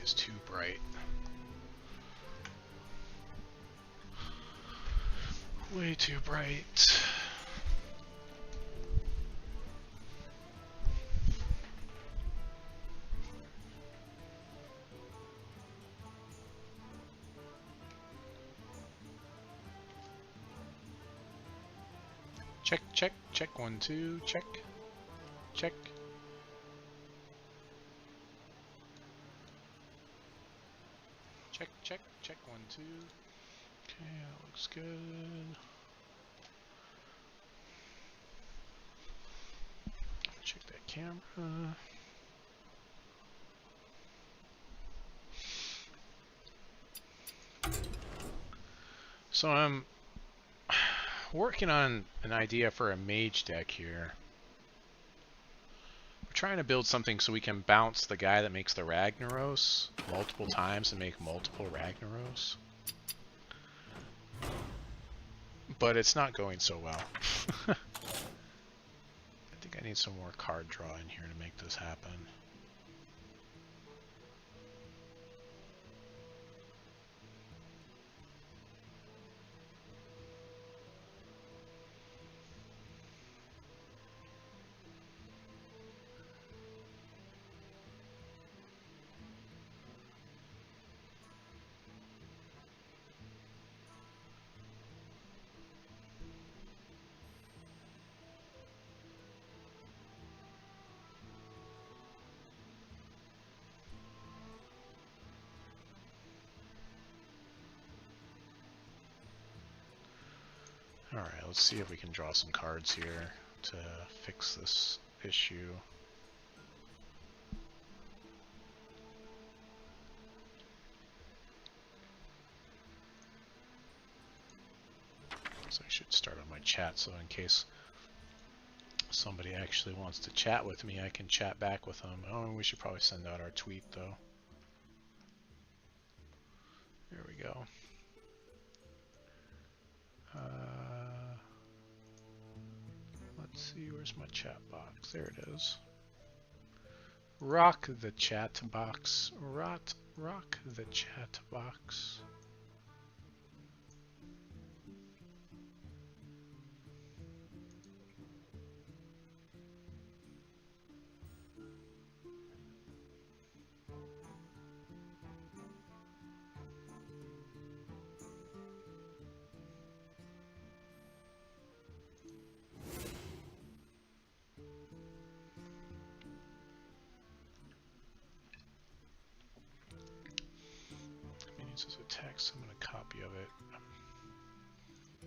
is too bright. Way too bright. Check, check, check, 1, 2, check, check. Check, check, check, 1, 2. Okay, that looks good. Check that camera. So I'm working on an idea for a mage deck here. We're trying to build something so we can bounce the guy that makes the Ragnaros multiple times and make multiple Ragnaros. But it's not going so well. I think I need some more card draw in here to make this happen. Alright, let's see if we can draw some cards here to fix this issue. So I should start on my chat so in case somebody actually wants to chat with me, I can chat back with them. Oh, we should probably send out our tweet though. There we go. Let's see, where's my chat box? There it is. Rock the chat box. Rock the chat box. As a text, I'm going to copy of it.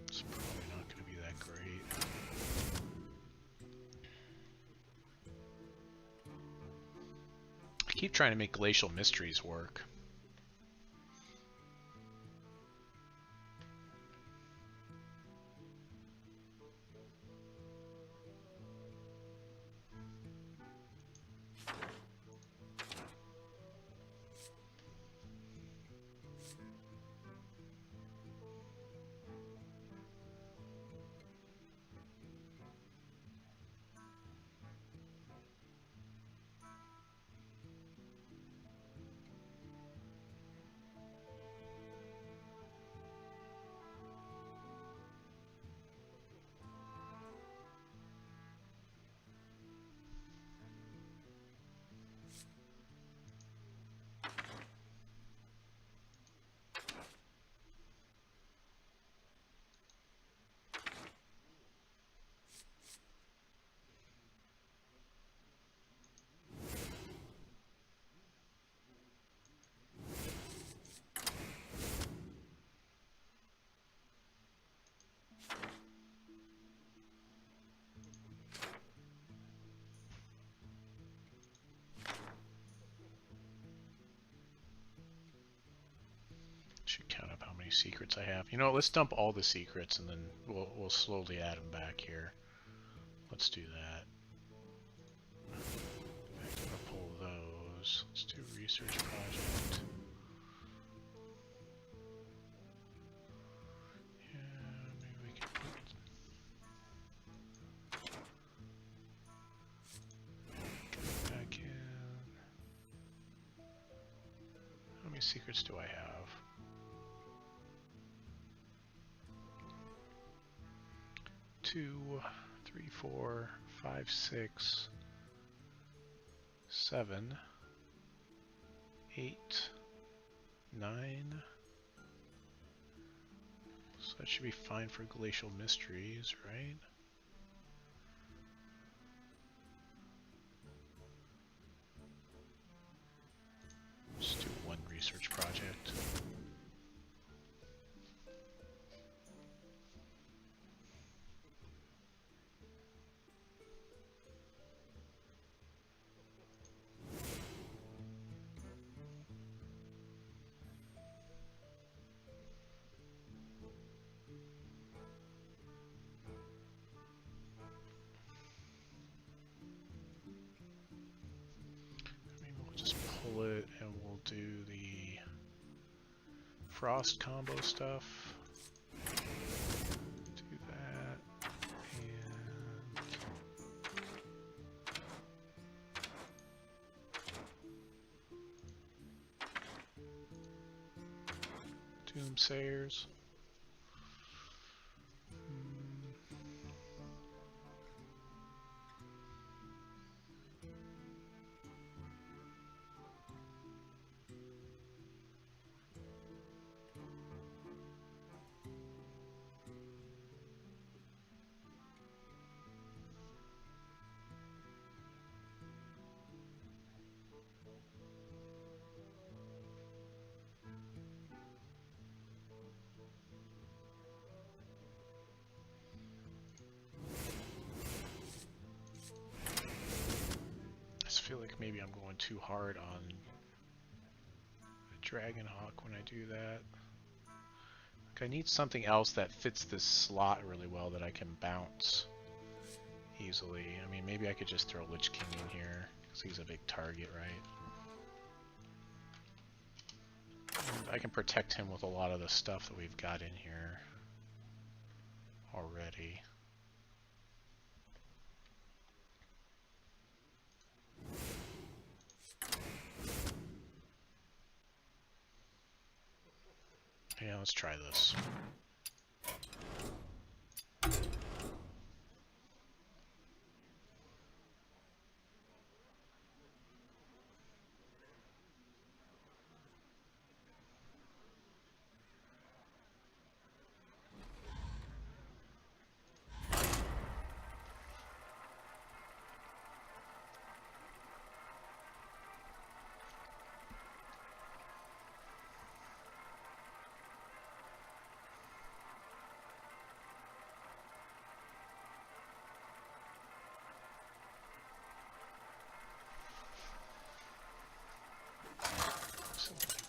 It's probably not going to be that great. I keep trying to make Glacial Mysteries work. Should count up how many secrets I have. You know, let's dump all the secrets and then we'll slowly add them back here. Let's do that. I'm gonna pull those. Let's do research project. Yeah, maybe we can put back in. many secrets do I have? 2, 3, 4, 5, 6, 7, 8, 9. So that should be fine for glacial mysteries, right? Just do one research project. Pull it and we'll do the frost combo stuff. Do that and Doomsayers. I feel like maybe I'm going too hard on the Dragonhawk when I do that. Like I need something else that fits this slot really well that I can bounce easily. I mean, maybe I could just throw Lich King in here because he's a big target, right? And I can protect him with a lot of the stuff that we've got in here already. Yeah, let's try this.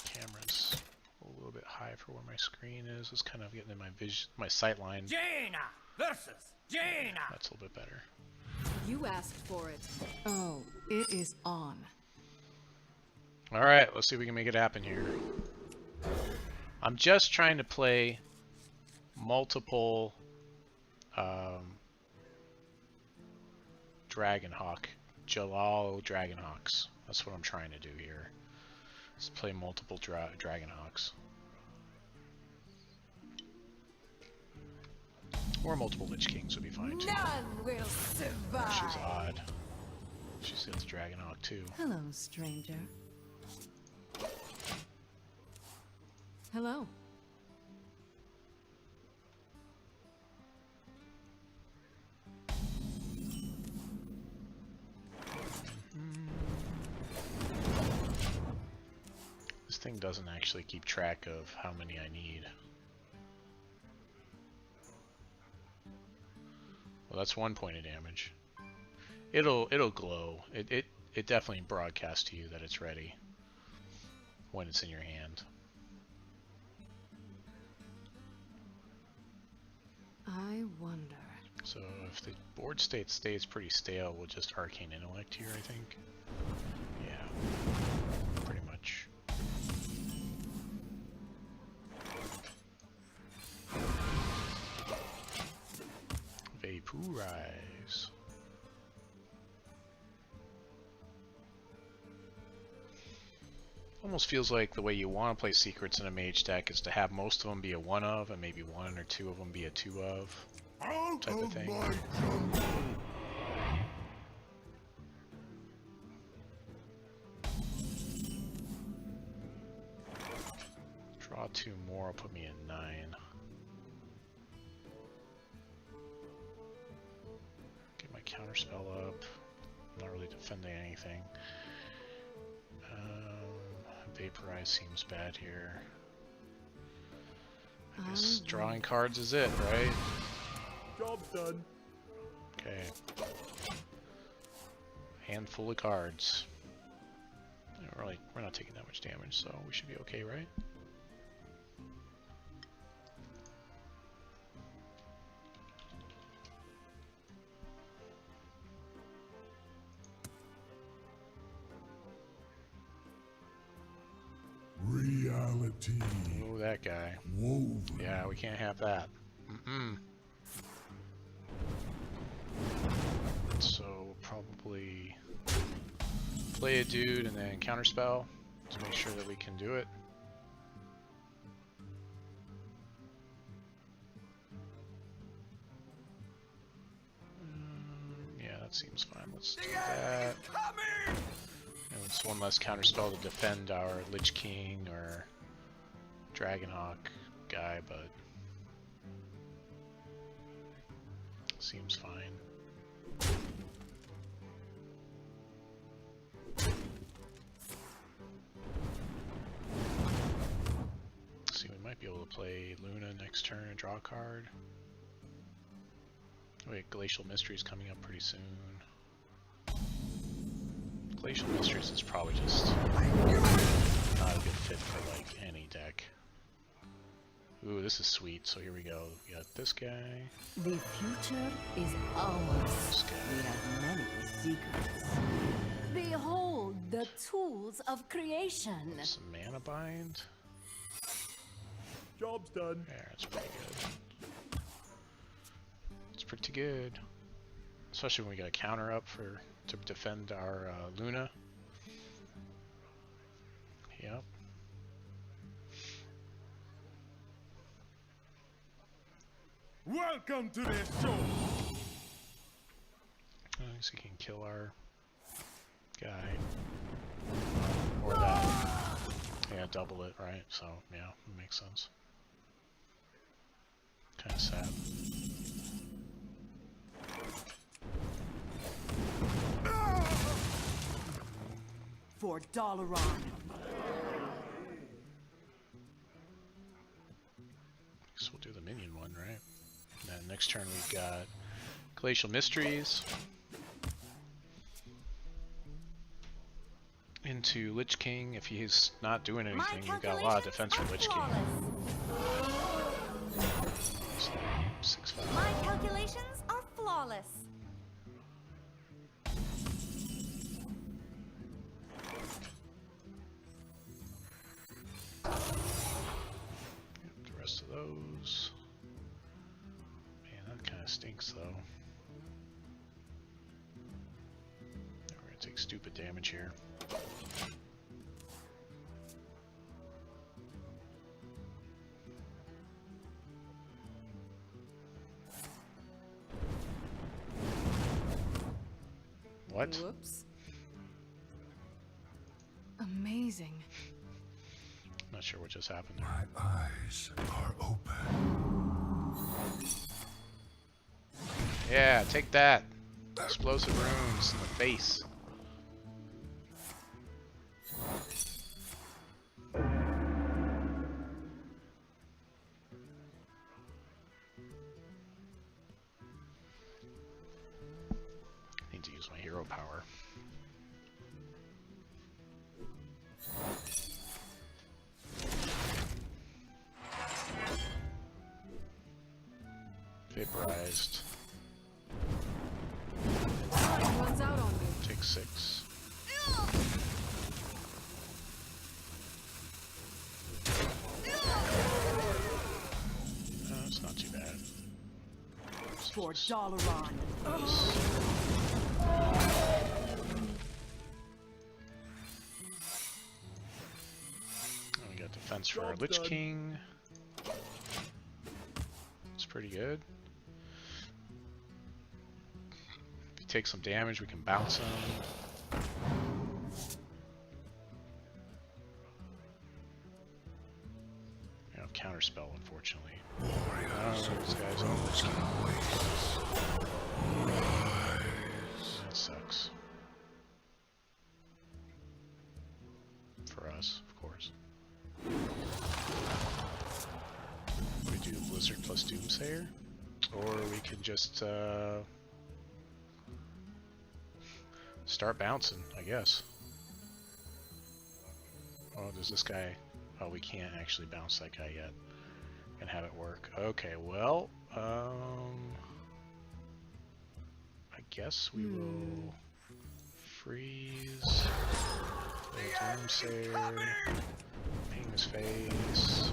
Camera's a little bit high for where my screen is. It's kind of getting in my vision, my sight line. Jaina versus Jaina. That's a little bit better. You asked for it. Oh, it is on. All right, let's see if we can make it happen here. I'm just trying to play multiple Dragonhawk, Jalal Dragonhawks. That's what I'm trying to do here. Let's play multiple Dragonhawks. Or multiple Lich Kings would be fine too. None will survive. She's odd. She's got the Dragonhawk too. Hello, stranger. Hello. This thing doesn't actually keep track of how many I need. Well, that's 1 point of damage. It'll glow. It definitely broadcasts to you that it's ready when it's in your hand. I wonder. So if the board state stays pretty stale, we'll just Arcane Intellect here, I think. Yeah, pretty much. Vaporize. Almost feels like the way you want to play secrets in a mage deck is to have most of them be a one of, and maybe one or two of them be a two of type of thing. Draw two more, will put me in 9. Get my counterspell up. I'm not really defending anything. Vaporize seems bad here. I guess drawing cards is it, right? Job's done. Okay. Handful of cards. We're not taking that much damage, so we should be okay, right? Reality. Oh, that guy. Woven. Yeah, we can't have that. So we'll probably play a dude and then counterspell to make sure that we can do it. Yeah, that seems fine. Let's do that. And it's one less counterspell to defend our Lich King or Dragonhawk guy, but seems fine. See, we might be able to play Luna next turn and draw a card. Wait, Glacial Mystery's coming up pretty soon. Glacial Mysteries is probably just not a good fit for like any deck. Ooh, this is sweet. So here we go. We got this guy. The future is ours. We have many secrets. Behold the tools of creation. Some mana bind. Job's done. Yeah, it's pretty good. It's pretty good. Especially when we got a counter up to defend our Luna. Yep. Welcome to this show. I guess he can kill our guy. Or that. Yeah, double it, right? So, yeah, it makes sense. Kind of sad. For Dalaran. Guess we'll do the minion one, right? And then next turn we've got Glacial Mysteries into Lich King. If he's not doing anything, we've got a lot of defense for Lich King. So, 6/5. My calculations are flawless. The rest of those. Man, that kind of stinks though. We're gonna take stupid damage here. What? Whoops. Amazing. Not sure what just happened there. My eyes are open. Yeah, take that. Explosive runes in the face. Need to use my hero power. Vaporized. Runs out on me. Take 6. No, it's not too bad. For Dalaran. defense for our Lich King. It's pretty good. If he takes some damage, we can bounce him. We don't have counterspell, unfortunately. I don't know what this guy's on Lich King. That sucks. For us, of course. We do Blizzard plus Doomsayer, or we can just start bouncing, I guess. Oh, does this guy... Oh, we can't actually bounce that guy yet and have it work. Okay, well, I guess we will freeze. Doomsayer. Ping his face.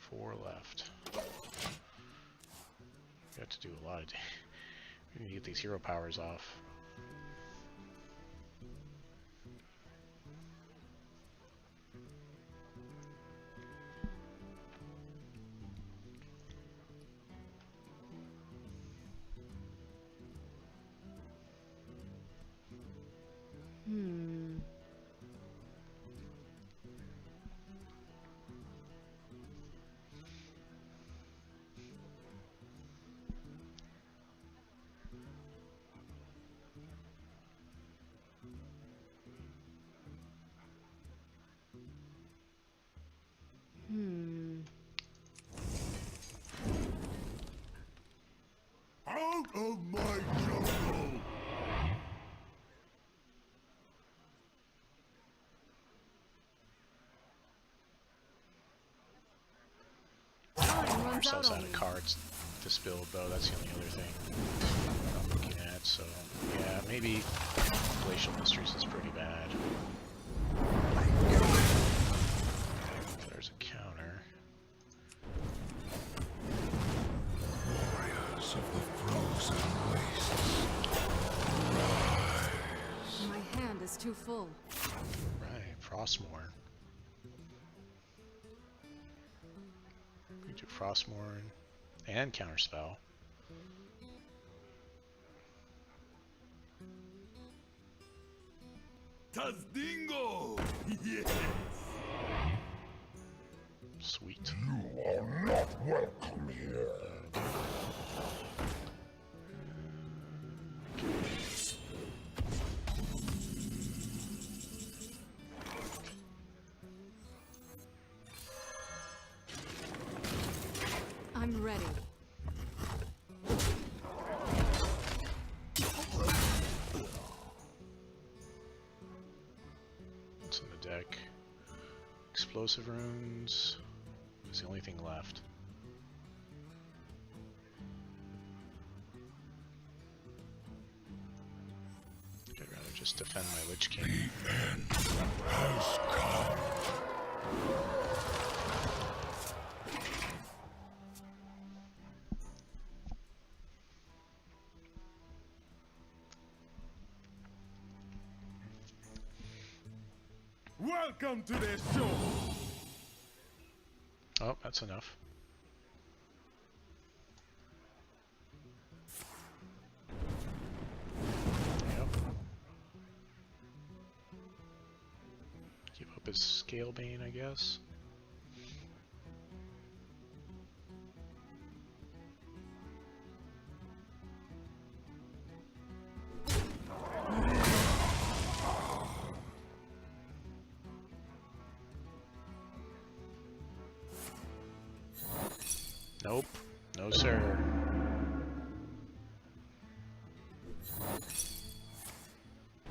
4 left. We have to do a lot of damage. We need to get these hero powers off. Out of my jungle! Ourselves out of cards this build, though. That's the only other thing I'm looking at. So, yeah, maybe Glacial Mysteries is pretty bad. There's a counter. Warriors of the frozen wastes, rise. My hand is too full. Right, Frostmourne. We do Frostmourne and Counterspell. Tazdingo! Yes! Sweet. You are not welcome here. I'm ready. What's in the deck? Explosive runes is the only thing left. I'd rather just defend my Lich King. The end has come. Welcome to the show! Oh, that's enough. Yep. Keep up his Scalebane, I guess. Nope. No, sir.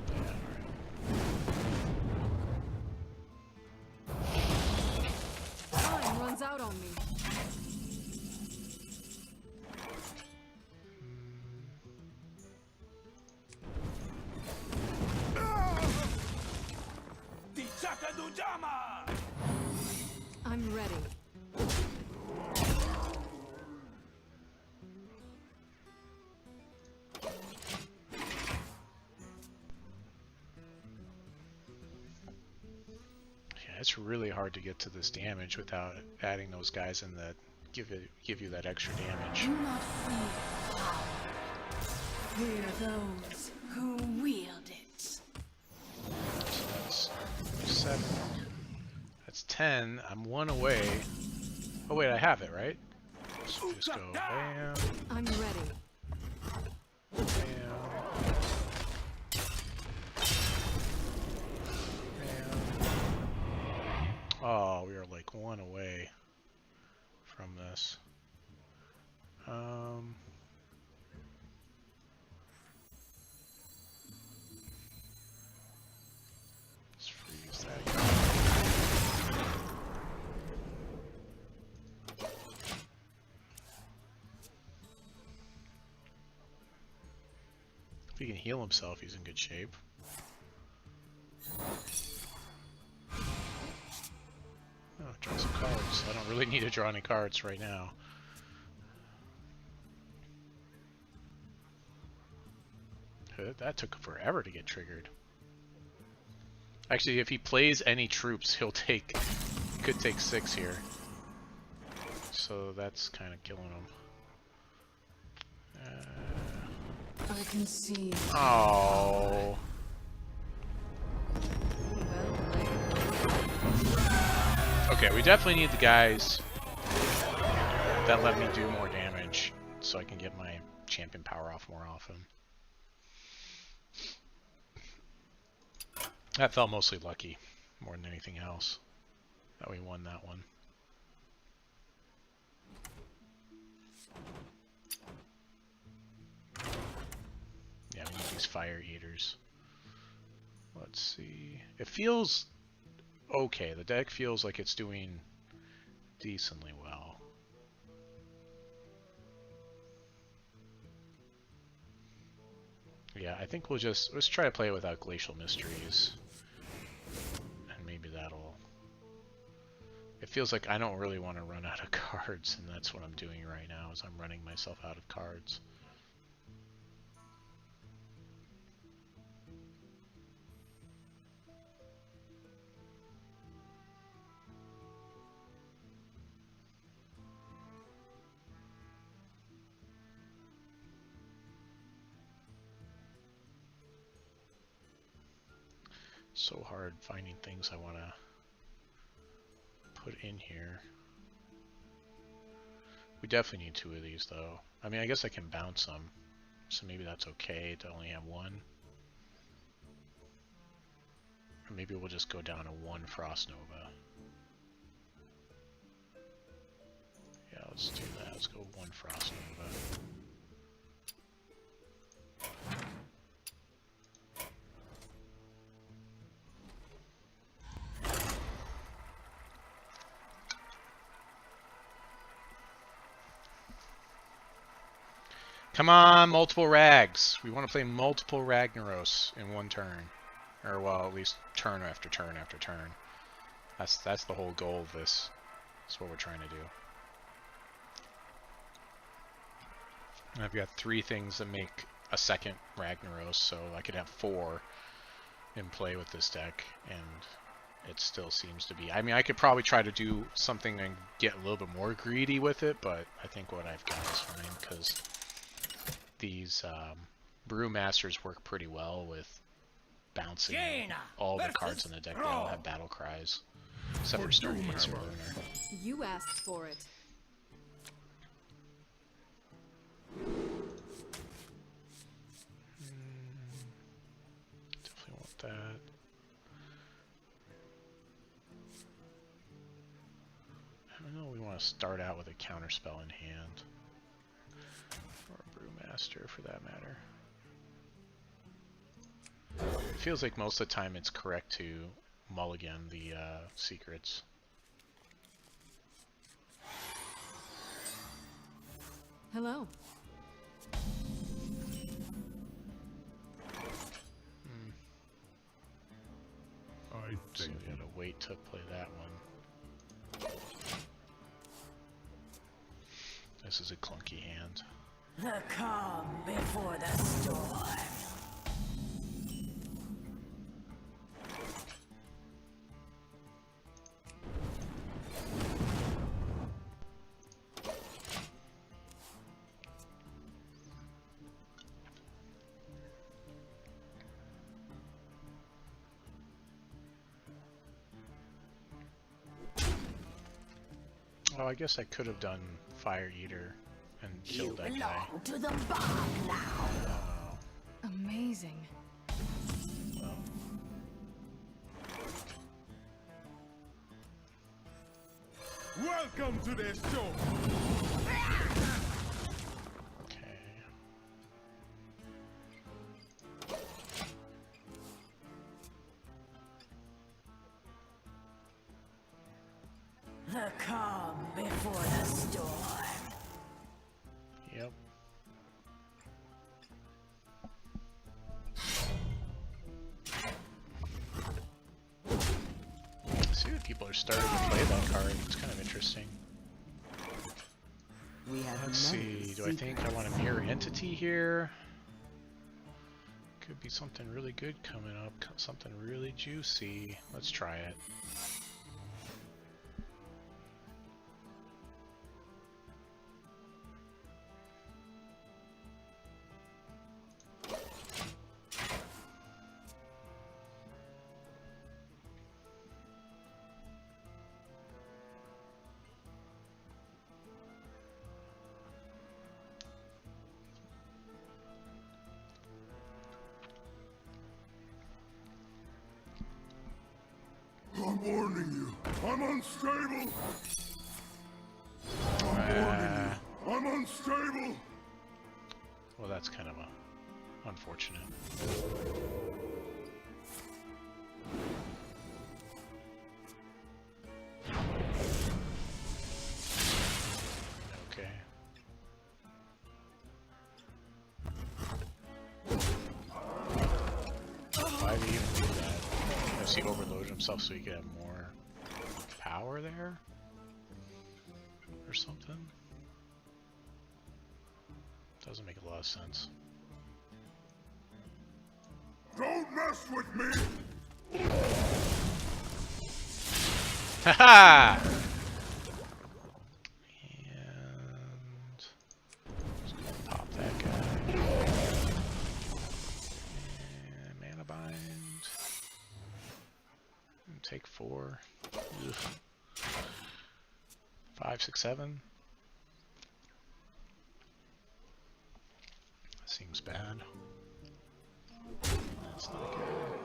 Yeah, Time runs out on me. I'm ready. it's really hard to get to this damage without adding those guys in that give you that extra damage. Do not fear power. Fear those who wield it. So that's 7. That's 10. I'm 1 away. Oh wait, I have it, right? So just go bam, I'm ready. bam, bam. Oh, we are like 1 away from this. Let's freeze that guy. If he can heal himself, he's in good shape. Oh, draw some cards. I don't really need to draw any cards right now. That took forever to get triggered. Actually, if he plays any troops, he could take 6 here. So that's kind of killing him. I can see. Oh. Okay, we definitely need the guys that let me do more damage so I can get my champion power off more often. That felt mostly lucky, more than anything else, that we won that one. Yeah, we need these fire eaters. Let's see. It feels okay. The deck feels like it's doing decently well. Yeah, I think let's try to play it without Glacial Mysteries. And maybe that'll... It feels like I don't really want to run out of cards, and that's what I'm doing right now, is I'm running myself out of cards. So hard finding things I want to put in here. We definitely need 2 of these though. I mean, I guess I can bounce them, so maybe that's okay to only have 1. Or maybe we'll just go down to 1 Frost Nova. Yeah, let's do that. Let's go 1 Frost Nova. Come on, multiple rags. We want to play multiple Ragnaros in 1 turn. Or, well, at least turn after turn after turn. That's the whole goal of this. That's what we're trying to do. And I've got 3 things that make a second Ragnaros, so I could have 4 in play with this deck, and it still seems to be... I mean, I could probably try to do something and get a little bit more greedy with it, but I think what I've got is fine, because these Brewmasters work pretty well with bouncing all the cards in the deck. They all have battle cries, except for Stargazer Lunar. You asked for it. Definitely want that. I don't know, we want to start out with a counterspell in hand. Or a Brewmaster for that matter. It feels like most of the time it's correct to mulligan the secrets. Hello. I So think we gotta wait to play that one. This is a clunky hand. The calm before the storm. Oh, I guess I could have done Fire Eater and killed that guy. To the bog now. Oh, Amazing. well. Welcome to the show. Okay. The calm before the storm. Yep. See what people are starting to play that card. It's kind of interesting. We have Let's see. Do I think I want a mirror entity here? Could be something really good coming up. Something really juicy. Let's try it. I'm warning you. I'm unstable. I'm unstable. Well, that's kind of unfortunate. Okay. Why did he even do that? Because he overloaded himself so he could have more power there? Or something? Doesn't make a lot of sense. Don't mess with me. Haha! And just gonna pop that guy. And mana bind. And take 4. Ugh. 5, 6, 7. That seems bad. That's not good.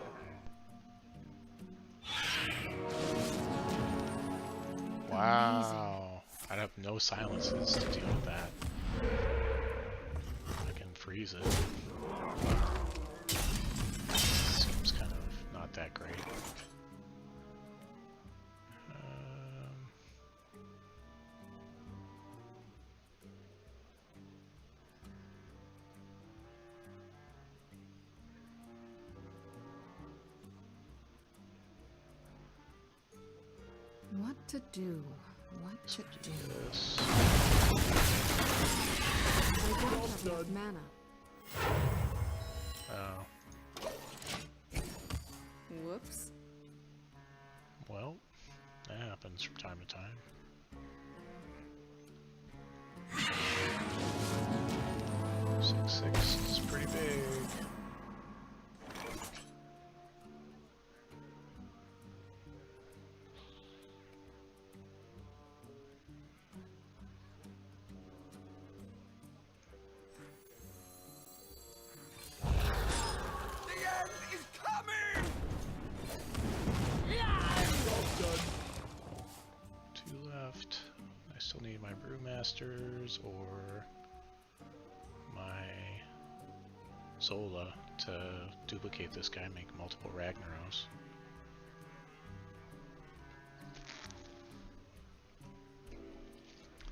Wow. I'd have no silences to deal with that. I can freeze it. Seems kind of not that great. What to do? What to do? This. I don't have enough mana. Oh. Whoops. Well, that happens from time to time. Six is pretty big. Still need my Brewmasters or my Zola to duplicate this guy and make multiple Ragnaros.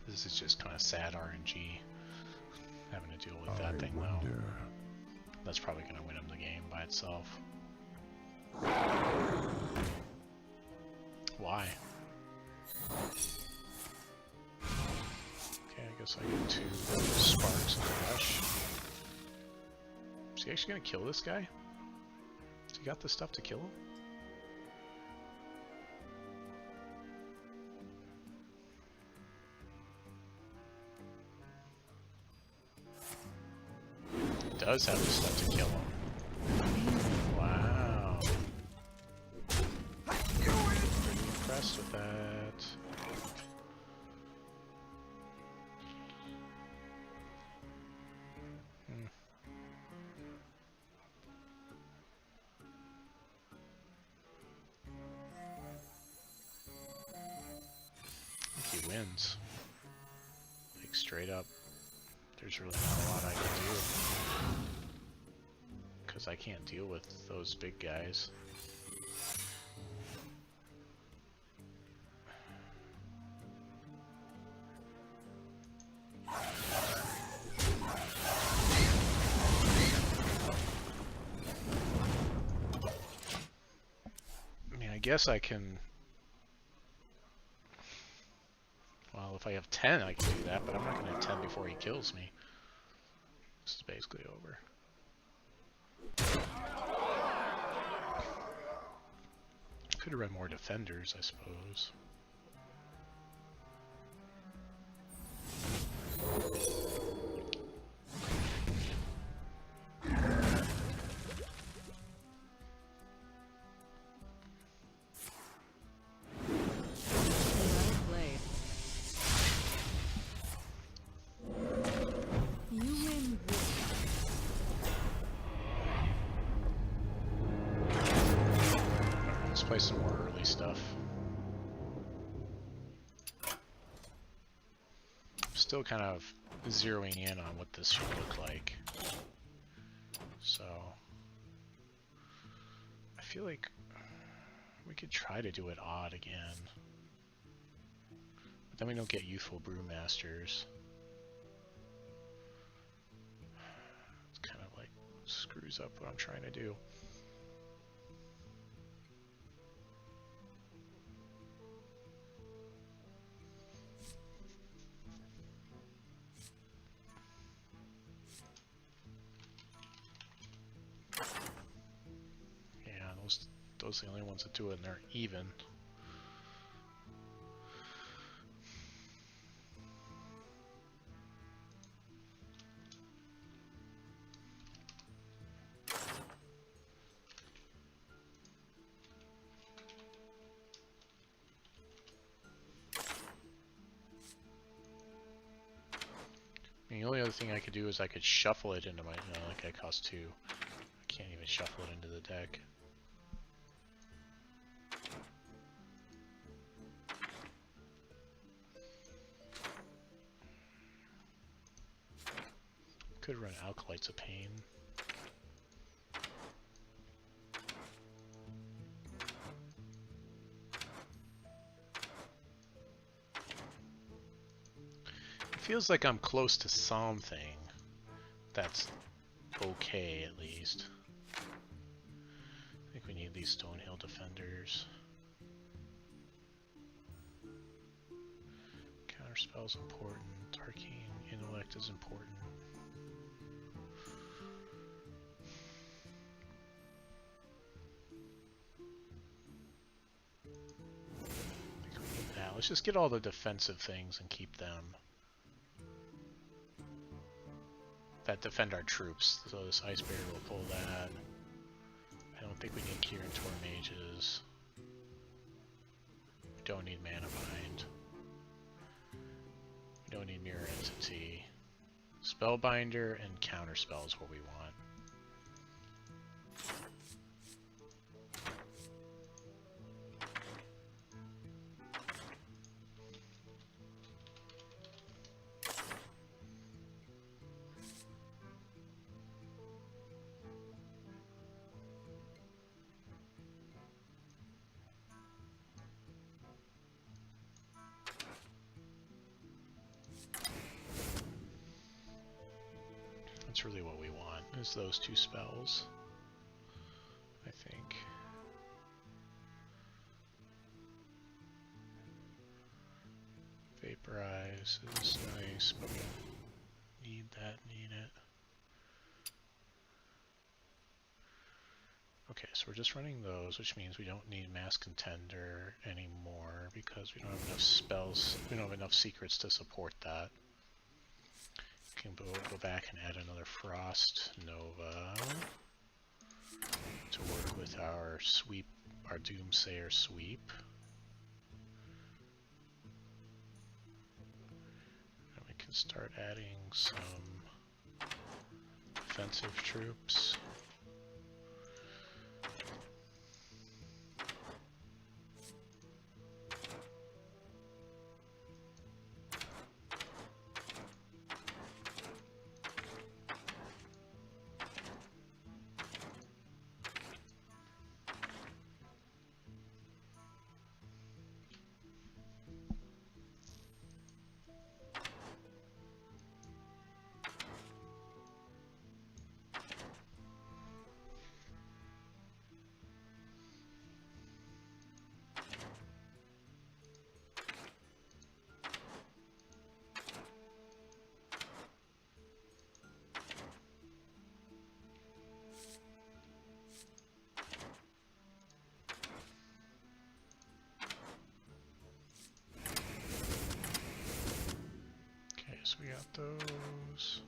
This is just kind of sad RNG, having to deal with that thing though. That's probably going to win him the game by itself. Why? Okay, I guess I get 2 sparks and a rush. Is he actually gonna kill this guy? Has he got the stuff to kill him? He does have the stuff to kill him. Wow. Pretty impressed with that. wins. Like straight up, there's really not a lot I can do. Because I can't deal with those big guys. I guess I can... Well, if I have 10, I can do that, but I'm not going to have 10 before he kills me. This is basically over. Could have run more defenders, I suppose. Play some more early stuff. I'm still kind of zeroing in on what this should look like. So I feel like we could try to do it odd again. But then we don't get youthful brewmasters. It's kind of like screws up what I'm trying to do. Those are the only ones that do it, and they're even. The only other thing I could do is I could shuffle it into my... No, like I cost 2. I can't even shuffle it into the deck. Could run Alkalites of Pain. It feels like I'm close to something that's okay, at least. I think we need these Stonehill Defenders. Counterspell's important. Arcane Intellect is important. Let's just get all the defensive things and keep them. That defend our troops. So this Ice Barrier will pull that. I don't think we need Kieran Tor Mages. We don't need Mana Bind. We don't need Mirror Entity. Spellbinder and Counterspell is what we want. That's really what we want, is those 2 spells, I think. Vaporize is nice, but we need that, need it. Okay, so we're just running those, which means we don't need Mass Contender anymore because we don't have enough spells, we don't have enough secrets to support that. Can go back and add another Frost Nova to work with our sweep, our Doomsayer sweep. And we can start adding some defensive troops. we got those.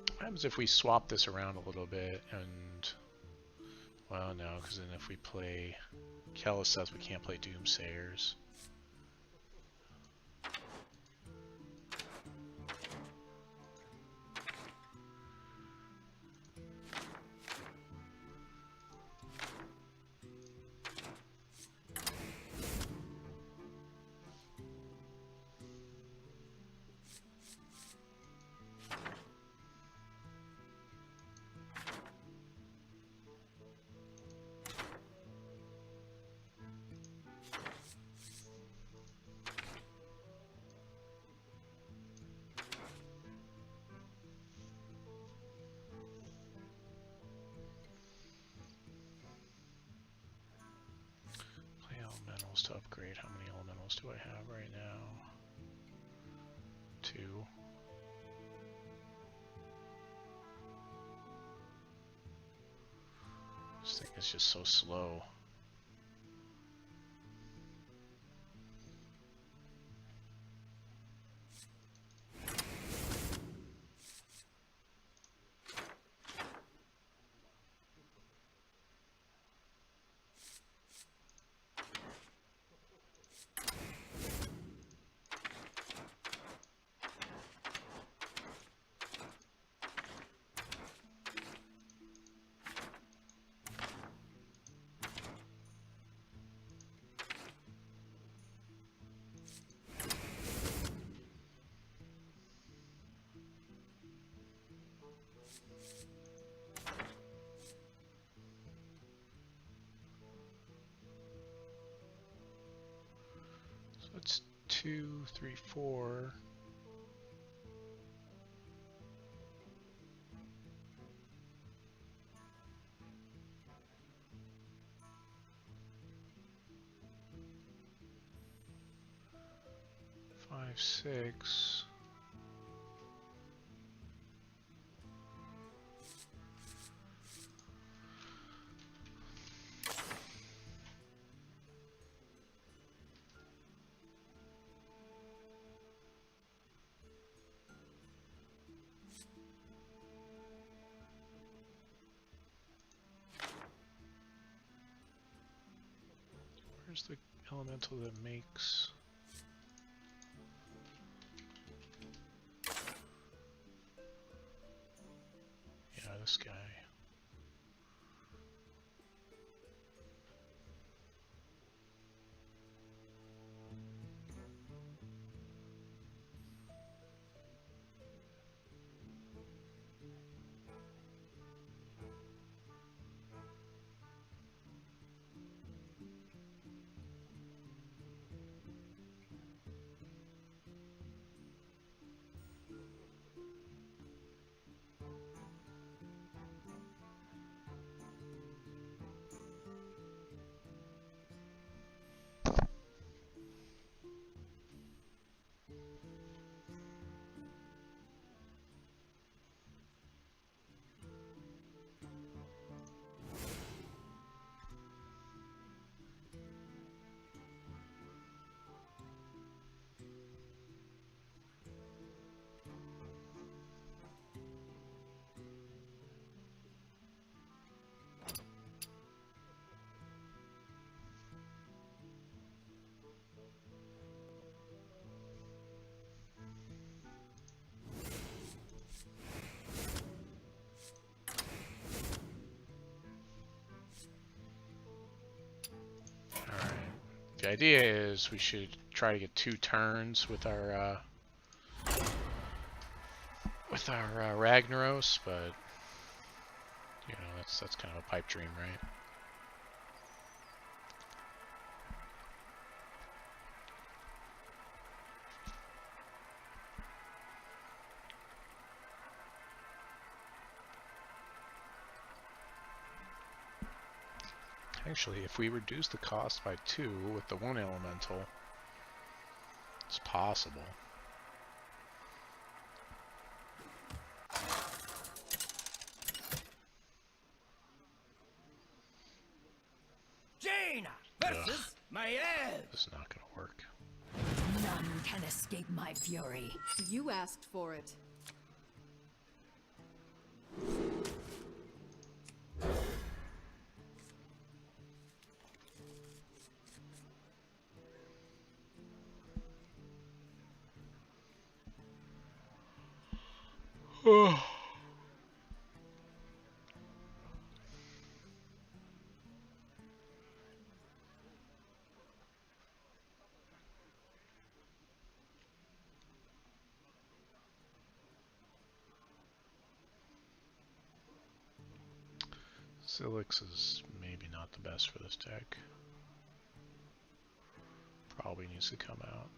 What happens if we swap this around a little bit and, well, no, because then if we play Kella says we can't play Doomsayers. Elementals to upgrade. How many elementals do I have right now? 2. This thing is just so slow. That's 2, 3, 4. Five, 6. Where's the elemental that makes? Yeah, this guy. The idea is we should try to get 2 turns with our Ragnaros, but you know that's kind of a pipe dream, right? Actually, if we reduce the cost by 2 with the 1 elemental, it's possible. Jaina versus Mage. This is not gonna work. None can escape my fury. You asked for it. Silix is maybe not the best for this deck. Probably needs to come out.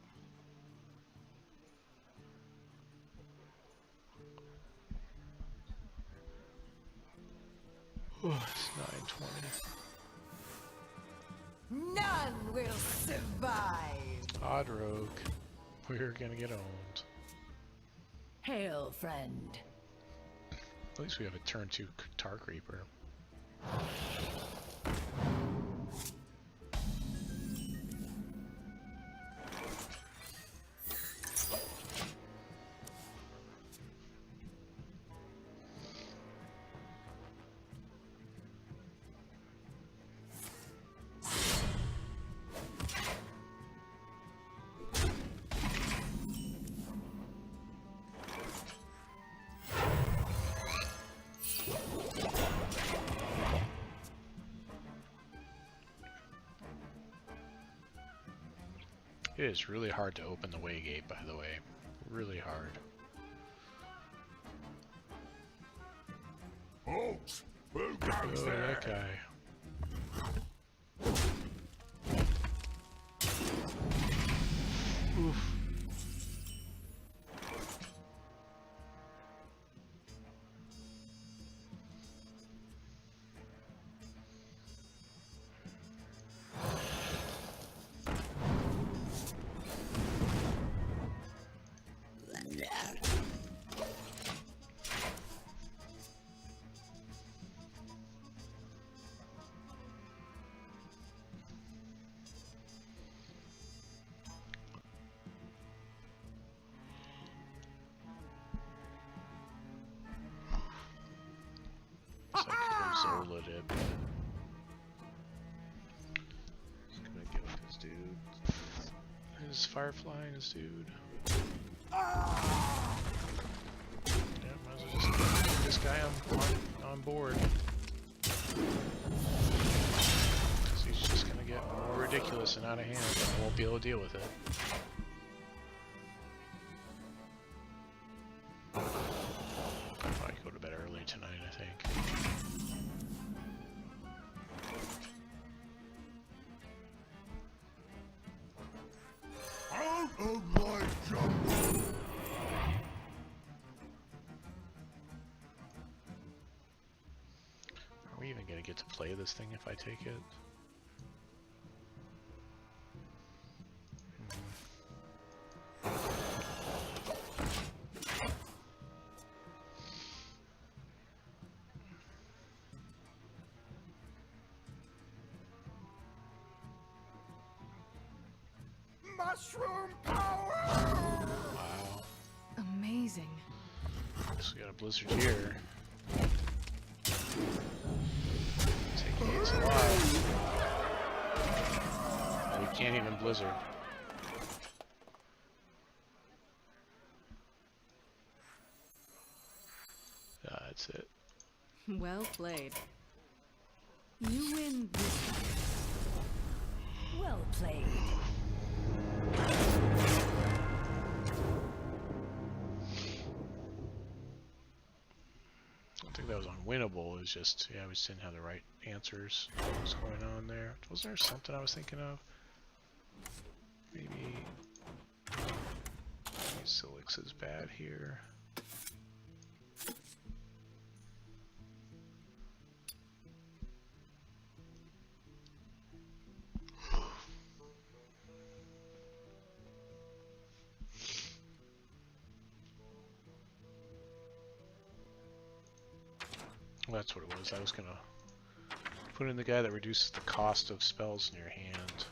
It's 920. None will survive. Odd rogue. We're gonna get owned. Hail, friend. At least we have a turn 2 Tar Creeper. It is really hard to open the way gate, by the way. Really hard. Folks, who goes Oh, there? that guy. Oof. Looks like Zola did. Just gonna get with this dude. His Firefly and his dude. Yeah, might as well just get this guy on board. 'Cause he's just gonna get more ridiculous and out of hand, and I won't be able to deal with it. Probably go to bed early tonight, I think. Out of my jungle! Are we even gonna get to play this thing if I take it? Mushroom power. Wow. Amazing. So we got a blizzard here. Take gates alive. We can't even blizzard. That's it. Well played. You win this time. Well played. I don't think that was unwinnable. It was just, yeah, we just didn't have the right answers. What was going on there? Wasn't there something I was thinking of? Maybe Silix is bad here. Well, that's what it was. I was gonna put in the guy that reduces the cost of spells in your hand.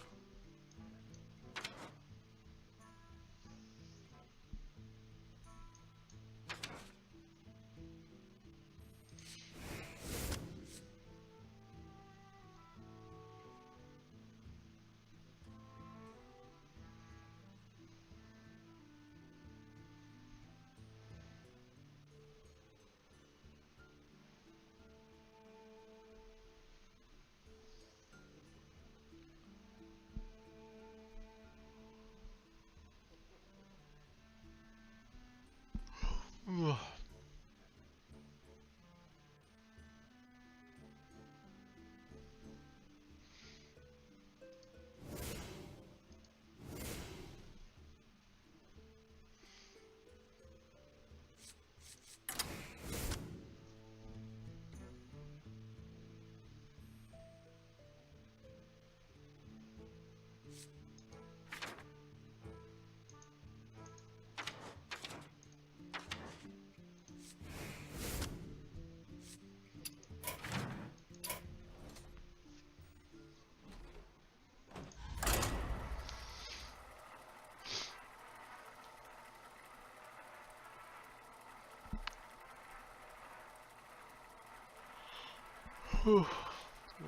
The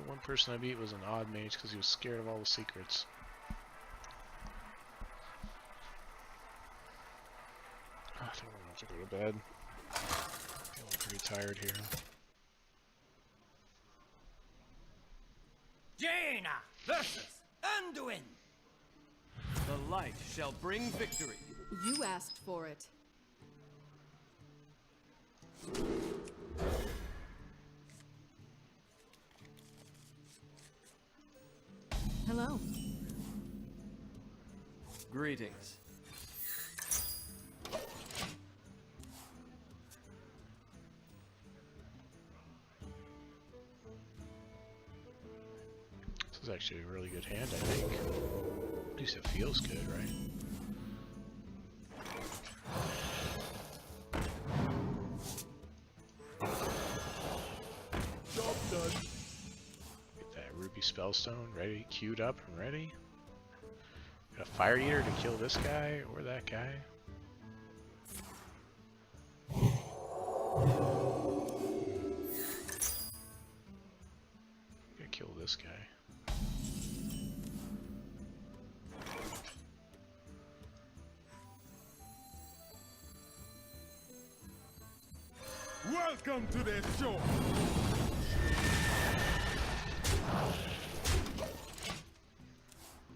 one person I beat was an odd mage because he was scared of all the secrets. I think I'm gonna have to go to bed. Feeling pretty tired here. Jaina versus Anduin. The light shall bring victory. You asked for it. Hello. Greetings. This is actually a really good hand, I think. At least it feels good, right? Job done. Get that ruby spellstone ready, queued up and ready. Got a fire eater to kill this guy or that guy. Gotta kill this guy. Welcome to the show.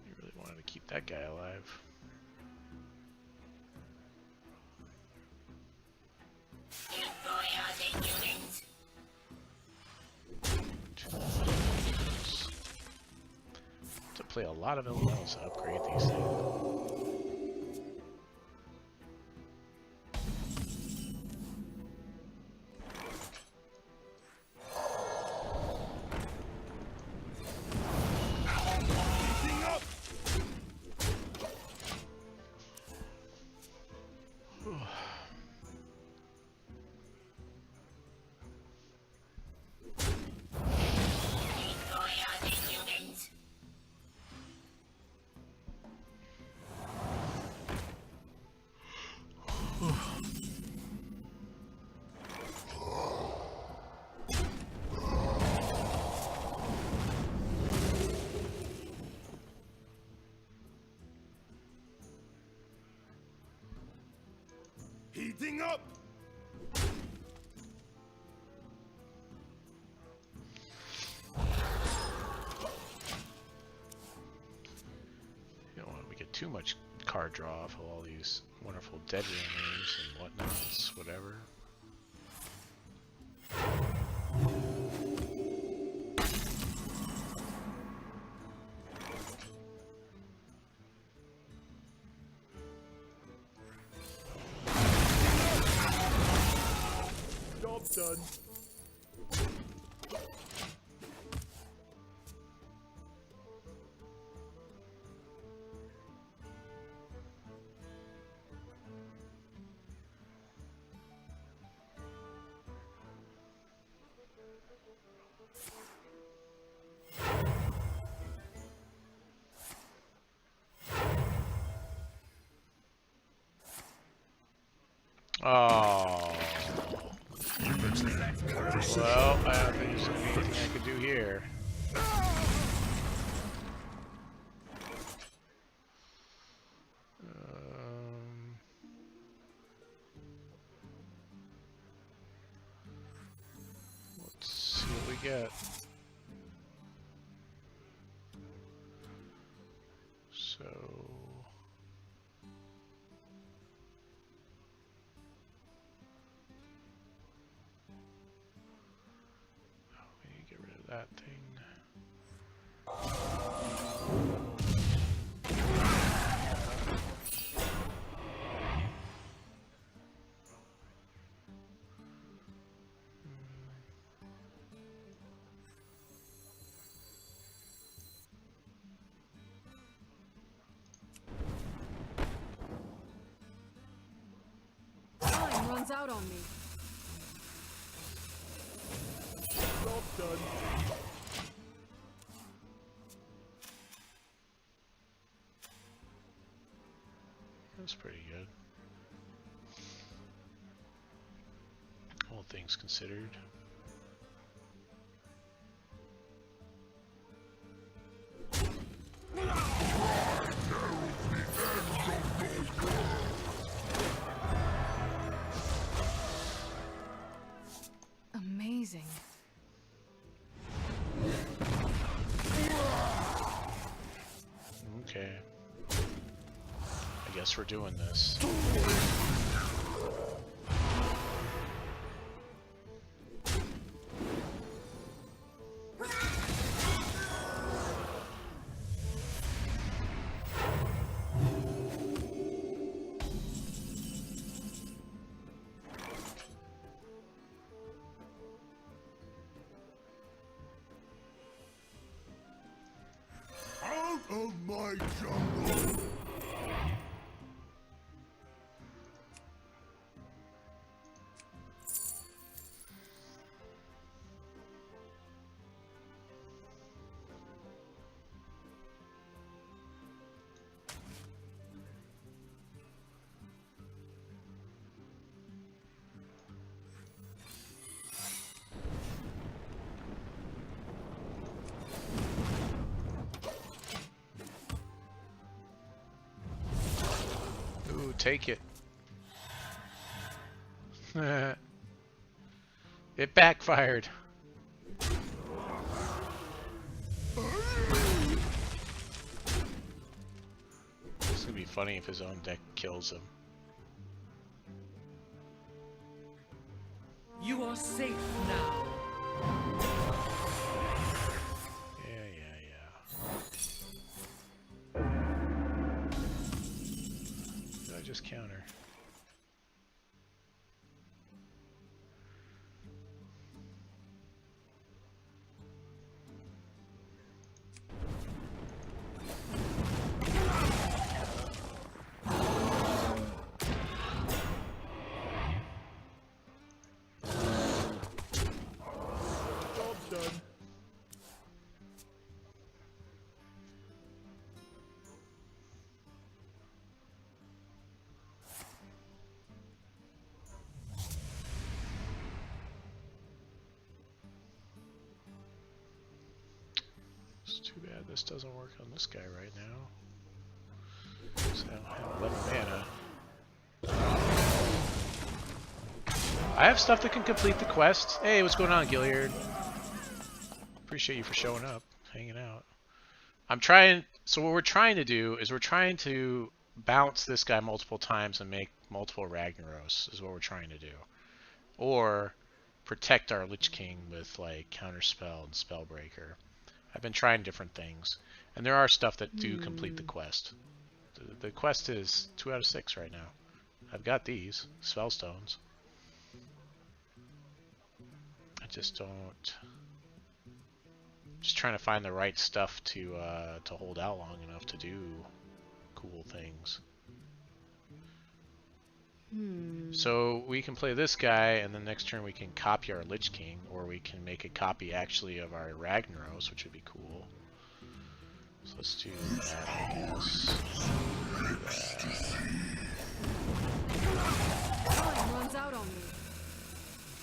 You really wanted to keep that guy alive. To play a lot of elementals to upgrade these things. Heating up. Heating up. You don't want to get too much card draw off of all these wonderful dead runners and whatnots, whatever. Job done. Oh. Well, I don't think there's anything I can do here. Let's see what we get. So... we need to get rid of that thing. Time runs out on me. Job done. That's pretty good. All things considered. Amazing. Okay. I guess we're doing this. Out of my jungle. Ooh, take it. It backfired. It's gonna be funny if his own deck kills him. You are safe now. Yeah. Did I just counter? Job done. It's too bad this doesn't work on this guy right now. So I don't have 11 mana. I have stuff that can complete the quest. Hey, what's going on, Gilliard? Appreciate you for showing up, hanging out. I'm trying. So what we're trying to do is we're trying to bounce this guy multiple times and make multiple Ragnaros. Is what we're trying to do, or protect our Lich King with like Counterspell and Spellbreaker. I've been trying different things, and there are stuff that do complete the quest. The quest is 2 out of 6 right now. I've got these Spellstones. I just don't. Just trying to find the right stuff to hold out long enough to do cool things. So we can play this guy, and then next turn we can copy our Lich King, or we can make a copy actually of our Ragnaros, which would be cool. So let's do that, I guess. Time Sun's out on me.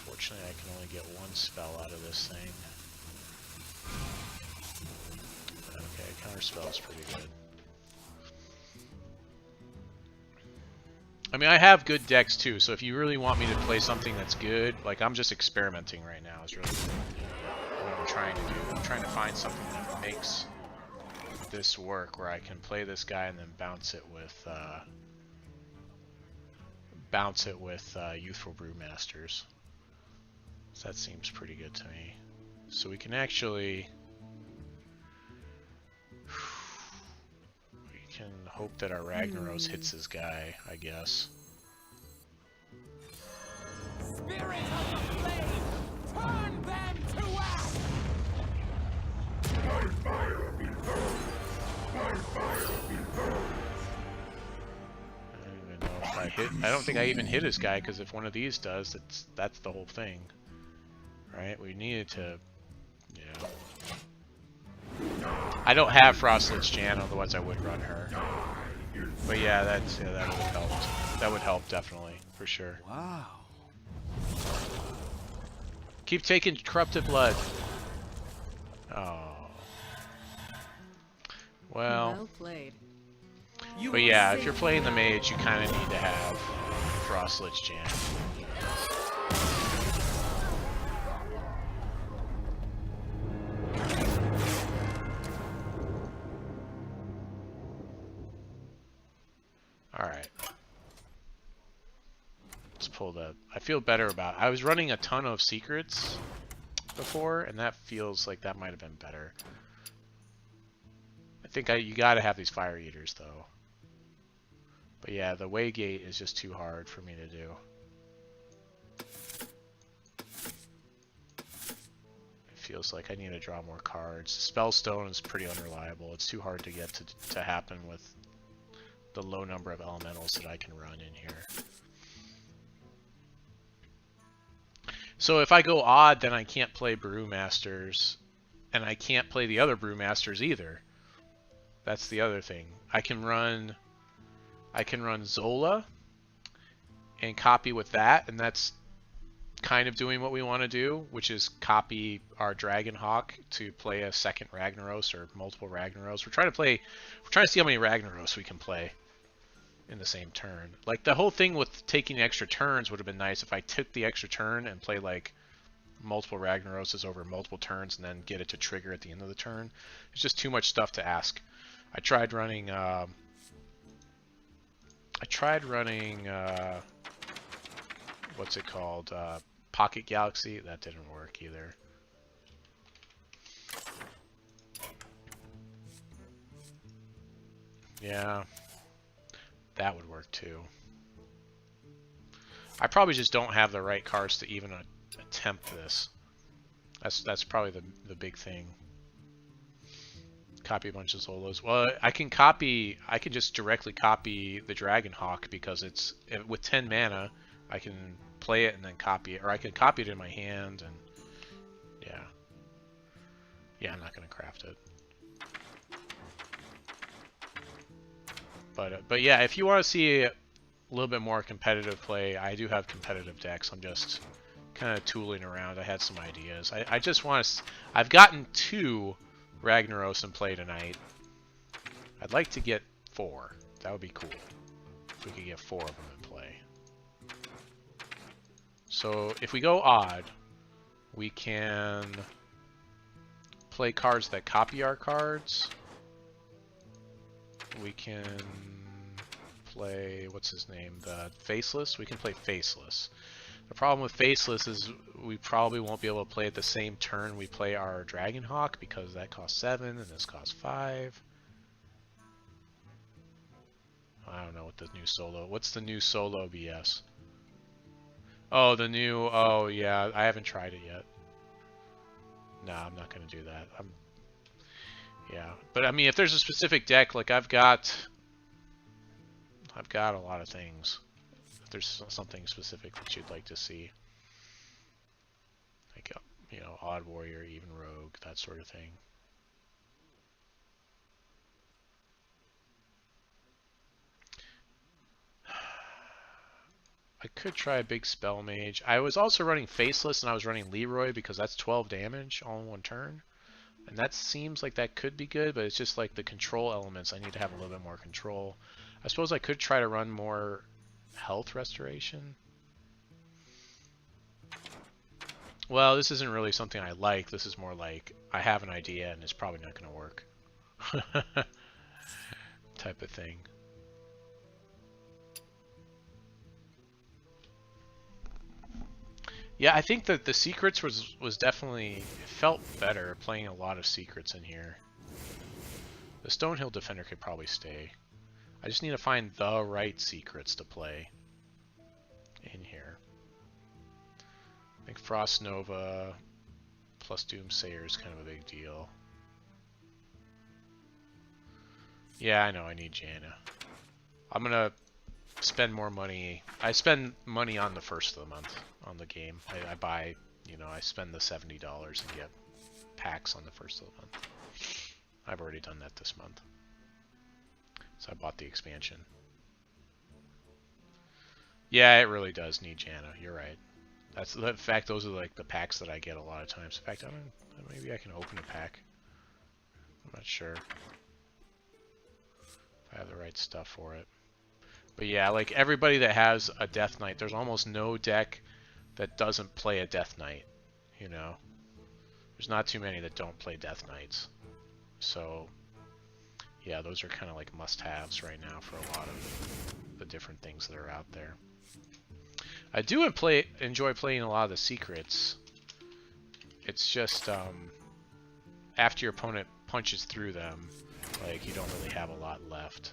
Unfortunately, I can only get one spell out of this thing. Okay, counterspell is pretty good. I mean, I have good decks too, so if you really want me to play something that's good, like I'm just experimenting right now is really what I'm trying to do. I'm trying to find something that makes this work where I can play this guy and then bounce it with Youthful Brewmasters. So that seems pretty good to me. So we can actually can hope that our Ragnaros hits his guy, I guess. Spirit of the flame, turn them to ash! My fire beholds! My fire beholds! I don't even know if I hit. I don't think I even hit his guy, because if one of these does, that's the whole thing, right? We needed to, yeah. I don't have Frostlet's Jan, otherwise I would run her. But yeah, that would have helped. That would help definitely, for sure. Wow. Keep taking corrupted blood. Oh. Well played. but yeah, if you're playing the mage, you kind of need to have Frostlet's Jan. Alright. Let's pull the... I feel better about... I was running a ton of secrets before, and that feels like that might have been better. I think you gotta have these fire eaters, though. But yeah, the Waygate is just too hard for me to do. It feels like I need to draw more cards. Spellstone is pretty unreliable. It's too hard to get to happen with the low number of elementals that I can run in here. So if I go odd, then I can't play Brewmasters, and I can't play the other Brewmasters either. That's the other thing. I can run Zola and copy with that, and that's kind of doing what we want to do, which is copy our Dragonhawk to play a second Ragnaros or multiple Ragnaros. We're trying to see how many Ragnaros we can play in the same turn. Like the whole thing with taking extra turns would have been nice if I took the extra turn and play like multiple Ragnaroses over multiple turns and then get it to trigger at the end of the turn. It's just too much stuff to ask. I tried running what's it called? Pocket Galaxy. That didn't work either. Yeah. That would work too. I probably just don't have the right cards to even attempt this. That's probably the big thing. Copy a bunch of Zolos. Well, I can just directly copy the Dragonhawk because it's with 10 mana. I can play it and then copy it, or I can copy it in my hand and yeah, I'm not gonna craft it. But yeah, if you want to see a little bit more competitive play, I do have competitive decks. I'm just kind of tooling around. I had some ideas. I just want to... I've gotten 2 Ragnaros in play tonight. I'd like to get 4. That would be cool. If we could get 4 of them in play. So if we go odd, we can play cards that copy our cards. We can play, what's his name, the Faceless. We can play Faceless. The problem with Faceless is we probably won't be able to play at the same turn we play our Dragonhawk because that costs 7 and this costs 5. I don't know what the new solo, what's the new solo BS? Oh, oh yeah, I haven't tried it yet. Nah, I'm not going to do that. Yeah, but I mean, if there's a specific deck, like I've got a lot of things. If there's something specific that you'd like to see, like you know, Odd Warrior, Even Rogue, that sort of thing. I could try a big spell mage. I was also running Faceless and I was running Leroy because that's 12 damage all in one turn. And that seems like that could be good, but it's just like the control elements. I need to have a little bit more control. I suppose I could try to run more health restoration. Well, this isn't really something I like. This is more like I have an idea and it's probably not going to work. Type of thing. Yeah, I think that the secrets was definitely, it felt better playing a lot of secrets in here. The Stonehill Defender could probably stay. I just need to find the right secrets to play in here. I think Frost Nova plus Doomsayer is kind of a big deal. Yeah, I know I need Janna. I'm gonna spend more money. I spend money on the first of the month on the game. I buy, you know, I spend the $70 and get packs on the first of the month. I've already done that this month. So I bought the expansion. Yeah, it really does need Janna. You're right. That's in fact, those are like the packs that I get a lot of times. In fact, maybe I can open a pack. I'm not sure if I have the right stuff for it. But yeah, like everybody that has a Death Knight, there's almost no deck that doesn't play a Death Knight, you know? There's not too many that don't play Death Knights. So, yeah, those are kind of like must-haves right now for a lot of the different things that are out there. I do enjoy playing a lot of the secrets. It's just, after your opponent punches through them, like, you don't really have a lot left.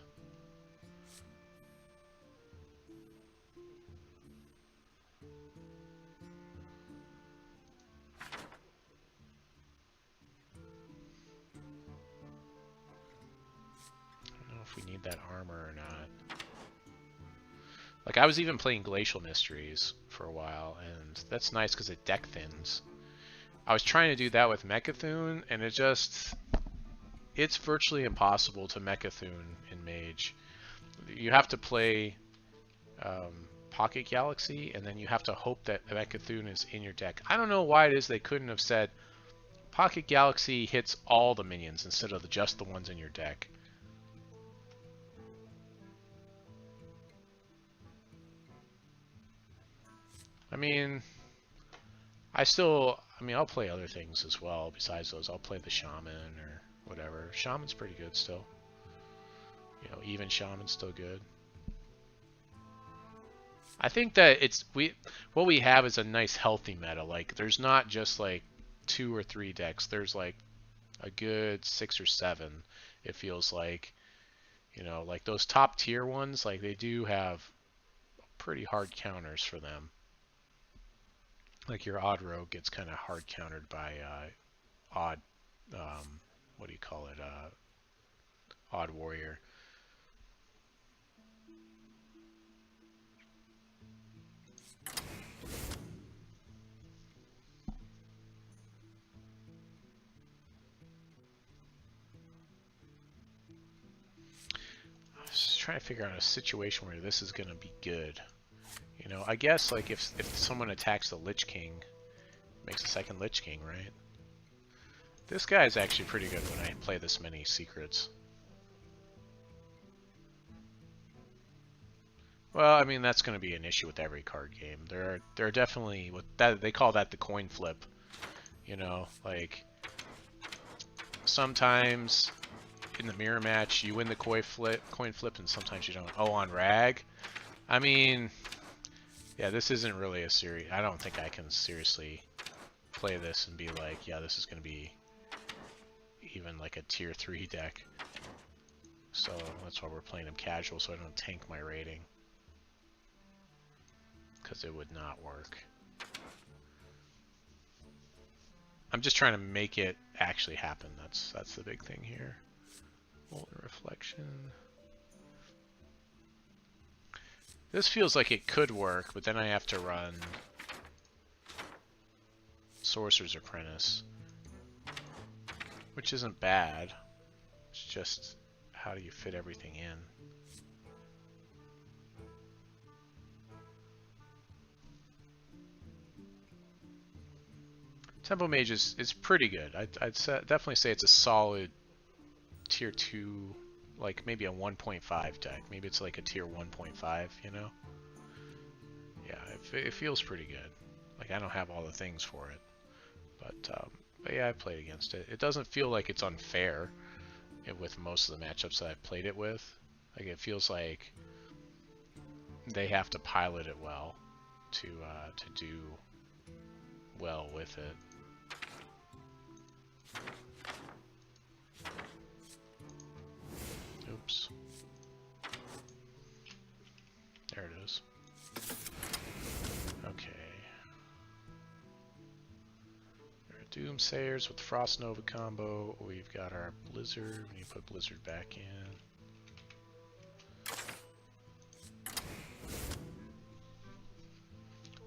If we need that armor or not. Like, I was even playing Glacial Mysteries for a while, and that's nice because it deck thins. I was trying to do that with Mechathune, and it's virtually impossible to Mechathune in Mage. You have to play Pocket Galaxy, and then you have to hope that Mechathune is in your deck. I don't know why it is they couldn't have said Pocket Galaxy hits all the minions instead of just the ones in your deck. I mean, I'll play other things as well besides those. I'll play the Shaman or whatever. Shaman's pretty good still. You know, even Shaman's still good. I think that what we have is a nice healthy meta. Like, there's not just like 2 or 3 decks. There's like a good 6 or 7, it feels like. You know, like those top tier ones, like they do have pretty hard counters for them. Like your Odd Rogue gets kind of hard countered by Odd, what do you call it, Odd Warrior. I was just trying to figure out a situation where this is going to be good. You know, I guess like if someone attacks the Lich King, makes a second Lich King, right? This guy is actually pretty good when I play this many secrets. Well, I mean that's going to be an issue with every card game. There are definitely they call that the coin flip. You know, like sometimes in the mirror match you win the coin flip, and sometimes you don't. Oh, on Rag, I mean. Yeah, this isn't really a series. I don't think I can seriously play this and be like, yeah, this is going to be even like a tier 3 deck. So that's why we're playing them casual, so I don't tank my rating. Because it would not work. I'm just trying to make it actually happen. That's the big thing here. Molten Reflection. This feels like it could work, but then I have to run Sorcerer's Apprentice, which isn't bad. It's just how do you fit everything in? Tempo Mage is pretty good. I'd definitely say it's a solid tier 2, like maybe a 1.5 deck. Maybe it's like a tier 1.5, you know? Yeah, it feels pretty good. Like, I don't have all the things for it. But yeah, I played against it. It doesn't feel like it's unfair with most of the matchups that I've played it with. Like, it feels like they have to pilot it well to do well with it. Oops. There it is. Okay. Doomsayers with Frost Nova combo. We've got our Blizzard. We need to put Blizzard back in.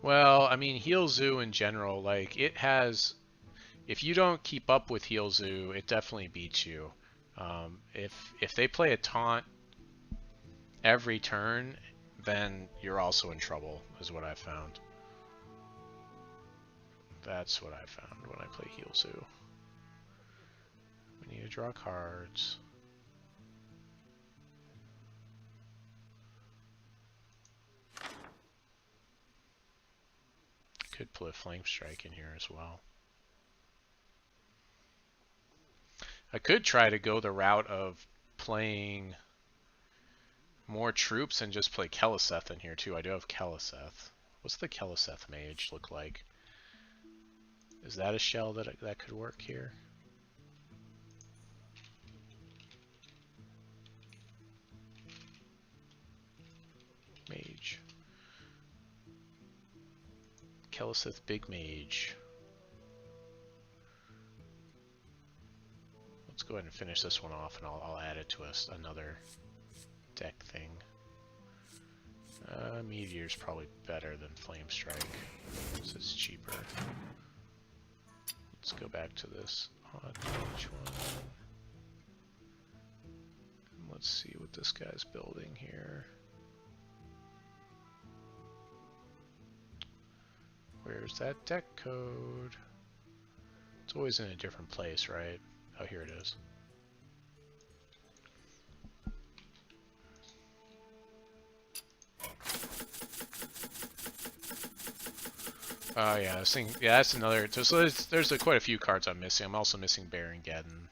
Well, I mean, Heal Zoo in general, like, it has... If you don't keep up with Heal Zoo, it definitely beats you. If they play a taunt every turn, then you're also in trouble, is what I found. That's what I found when I play Heal Zoo. We need to draw cards. Could put a Flame Strike in here as well. I could try to go the route of playing more troops and just play Keleseth in here too. I do have Keleseth. What's the Keleseth Mage look like? Is that a shell that could work here? Mage. Keleseth Big Mage. Let's go ahead and finish this one off, and I'll add it to another deck thing. Meteor's probably better than Flame Strike. This is cheaper. Let's go back to this odd mage one. And let's see what this guy's building here. Where's that deck code? It's always in a different place, right? Oh, here it is. Oh yeah, I was thinking, yeah, that's another. So there's quite a few cards I'm missing. I'm also missing Baron Geddon,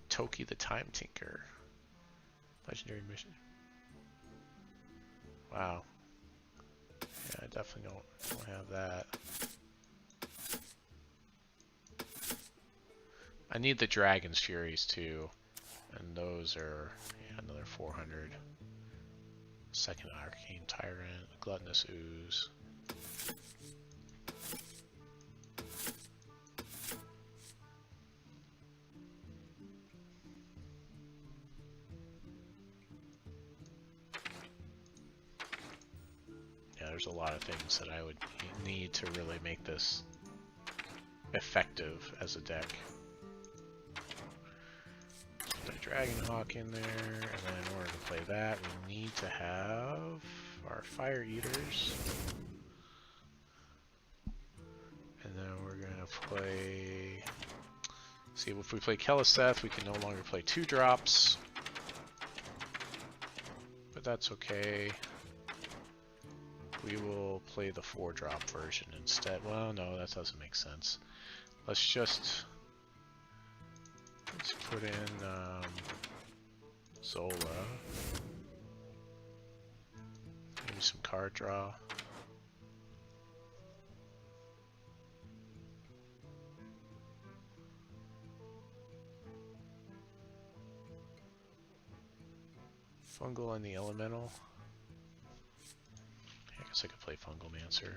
Toki the Time Tinker, Legendary Mission. Wow. Yeah, I definitely don't have that. I need the Dragon's Furies too, and those are another 400. Second Arcane Tyrant, Gluttonous Ooze. There's a lot of things that I would need to really make this effective as a deck. Put a Dragonhawk in there, and then in order to play that, we need to have our Fire Eaters. And then we're gonna play... See, if we play Keleseth, we can no longer play 2-drops. But that's okay. We will play the 4-drop version instead. Well, no, that doesn't make sense. Let's put in Zola. Maybe some card draw. Fungal and the Elemental. I guess I could play Fungalmancer.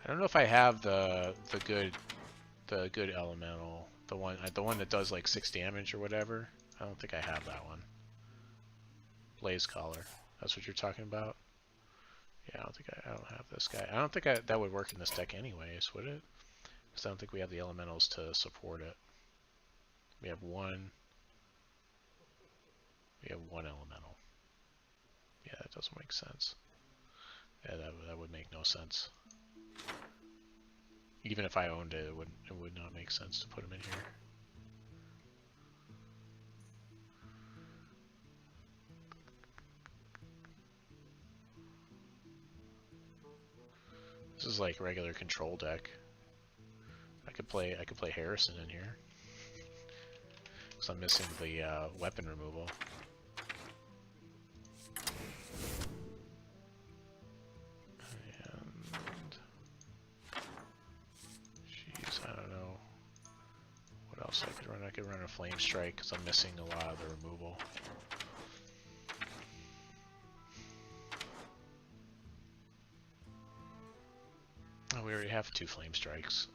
I don't know if I have the good elemental, the one that does like 6 damage or whatever. I don't think I have that one. Blaze Collar. That's what you're talking about? Yeah, I don't have this guy. I don't think that would work in this deck anyways, would it? Because I don't think we have the elementals to support it. We have one elemental. Yeah, that doesn't make sense. Yeah, that would make no sense. Even if I owned it, it would not make sense to put them in here. This is like a regular control deck. I could play Harrison in here. So I'm missing the weapon removal. And jeez, I don't know what else I could run. I could run a flame strike because I'm missing a lot of the removal. Oh, we already have 2 flame strikes.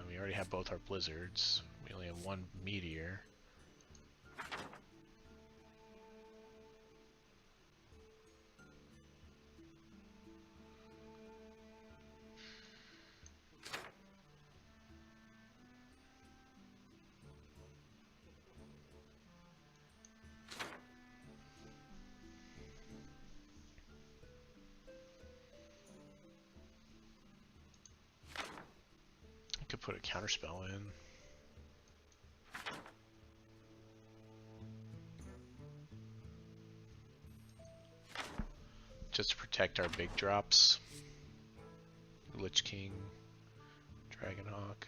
We already have both our blizzards. We only have 1 meteor. I could put a counterspell in. Just to protect our big drops. Lich King, Dragonhawk.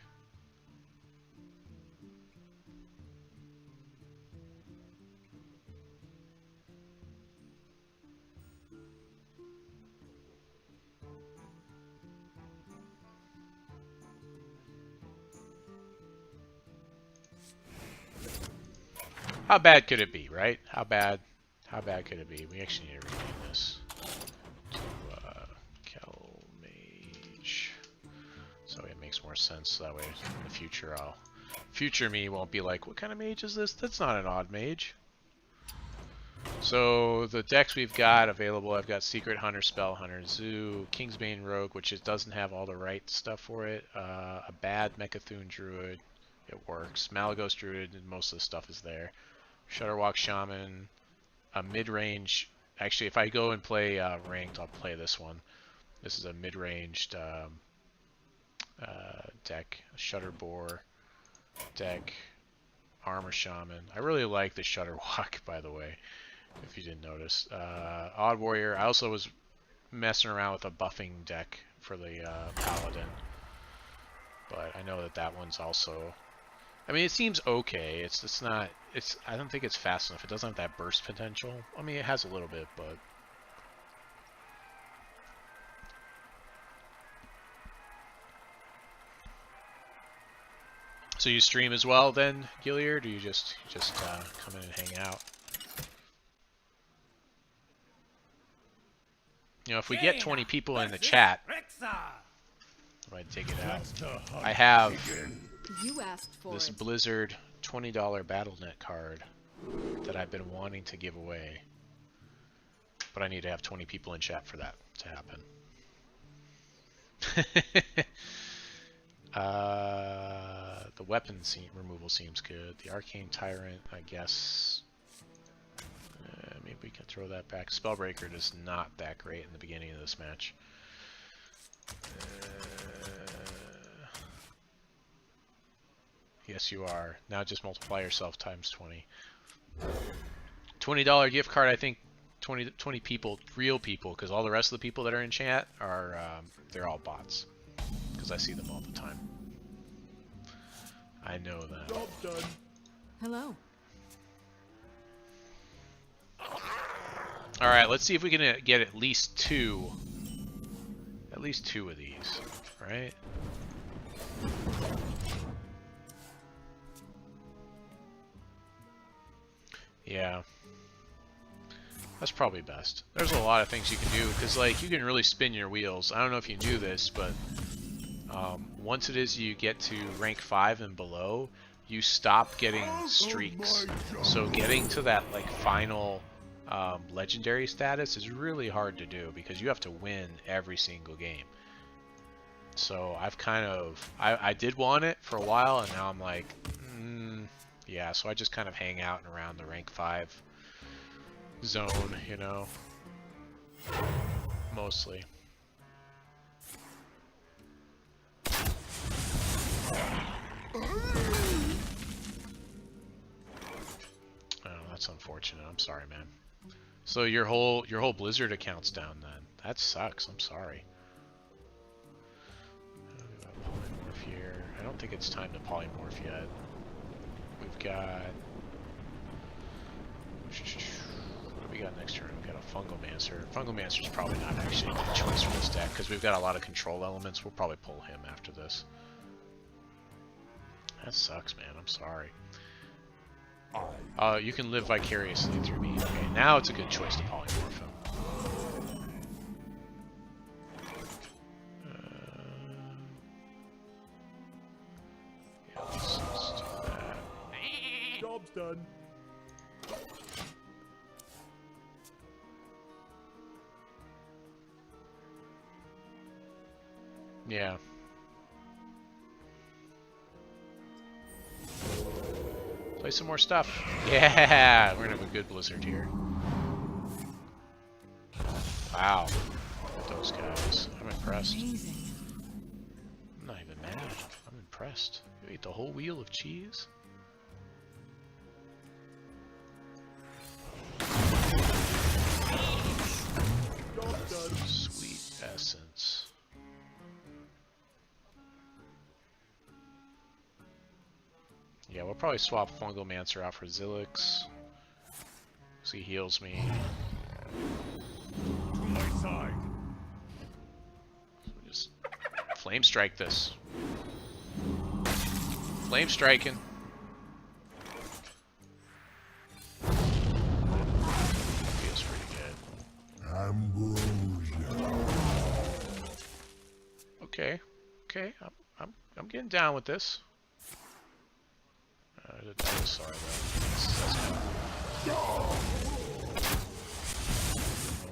How bad could it be, right? How bad could it be? We actually need to rename this to Mage, so it makes more sense. That way, in the future, future me won't be like, "What kind of mage is this? That's not an odd mage." So the decks we've got available, I've got Secret Hunter, Spell Hunter, Zoo, Kingsbane Rogue, which doesn't have all the right stuff for it. A bad Mechathune Druid, it works. Malagos Druid, and most of the stuff is there. Shudderwalk Shaman, a mid-range. Actually, if I go and play ranked, I'll play this one. This is a mid-ranged deck. Shudderboar deck, Armor Shaman. I really like the Shudderwalk, by the way, if you didn't notice. Odd Warrior. I also was messing around with a buffing deck for the Paladin, but I know that one's also. I mean, it seems okay. It's not. I don't think it's fast enough. It doesn't have that burst potential. I mean, it has a little bit, but. So you stream as well then, Gilliard, or you just come in and hang out? You know, if we get 20 people in the chat, I might take it out. I have You asked for this it. Blizzard $20 BattleNet card that I've been wanting to give away, but I need to have 20 people in chat for that to happen. The weapon removal seems good. The Arcane Tyrant, I guess. Maybe we can throw that back. Spellbreaker is not that great in the beginning of this match. Yes, you are. Now just multiply yourself times 20. $20 gift card, I think 20 people, real people, because all the rest of the people that are in chat are, they're all bots. Because I see them all the time. I know that. Job done. Hello. Alright, let's see if we can get at least two. At least 2 of these, right? Yeah. That's probably best. There's a lot of things you can do, because like, you can really spin your wheels. I don't know if you knew this, but once it is you get to rank 5 and below, you stop getting streaks. So getting to that like final legendary status is really hard to do, because you have to win every single game. So I've kind of, I did want it for a while, and now I'm like, yeah, so I just kind of hang out and around the rank 5 zone, you know. Mostly. Oh, that's unfortunate. I'm sorry, man. So your whole Blizzard account's down then. That sucks. I'm sorry. Polymorph here. I don't think it's time to polymorph yet. We've got. What do we got next turn? We've got a Fungomancer. Fungomancer's probably not actually a good choice for this deck because we've got a lot of control elements. We'll probably pull him after this. That sucks, man. I'm sorry. You can live vicariously through me. Okay, now it's a good choice to polymorph him. Yeah, let's do that. Job's done. Yeah. Play some more stuff. Yeah, we're gonna have a good Blizzard here. Wow, look at those guys. I'm impressed. Amazing. I'm not even mad. I'm impressed. You ate the whole wheel of cheese? Sweet essence. Yeah, we'll probably swap Fungomancer out for Zilix. So he heals me. To my side. So just flame strike this. Flame striking. Feels pretty good. Ambrosia. Okay, okay, I'm getting down with this. The dinosaur though. Oh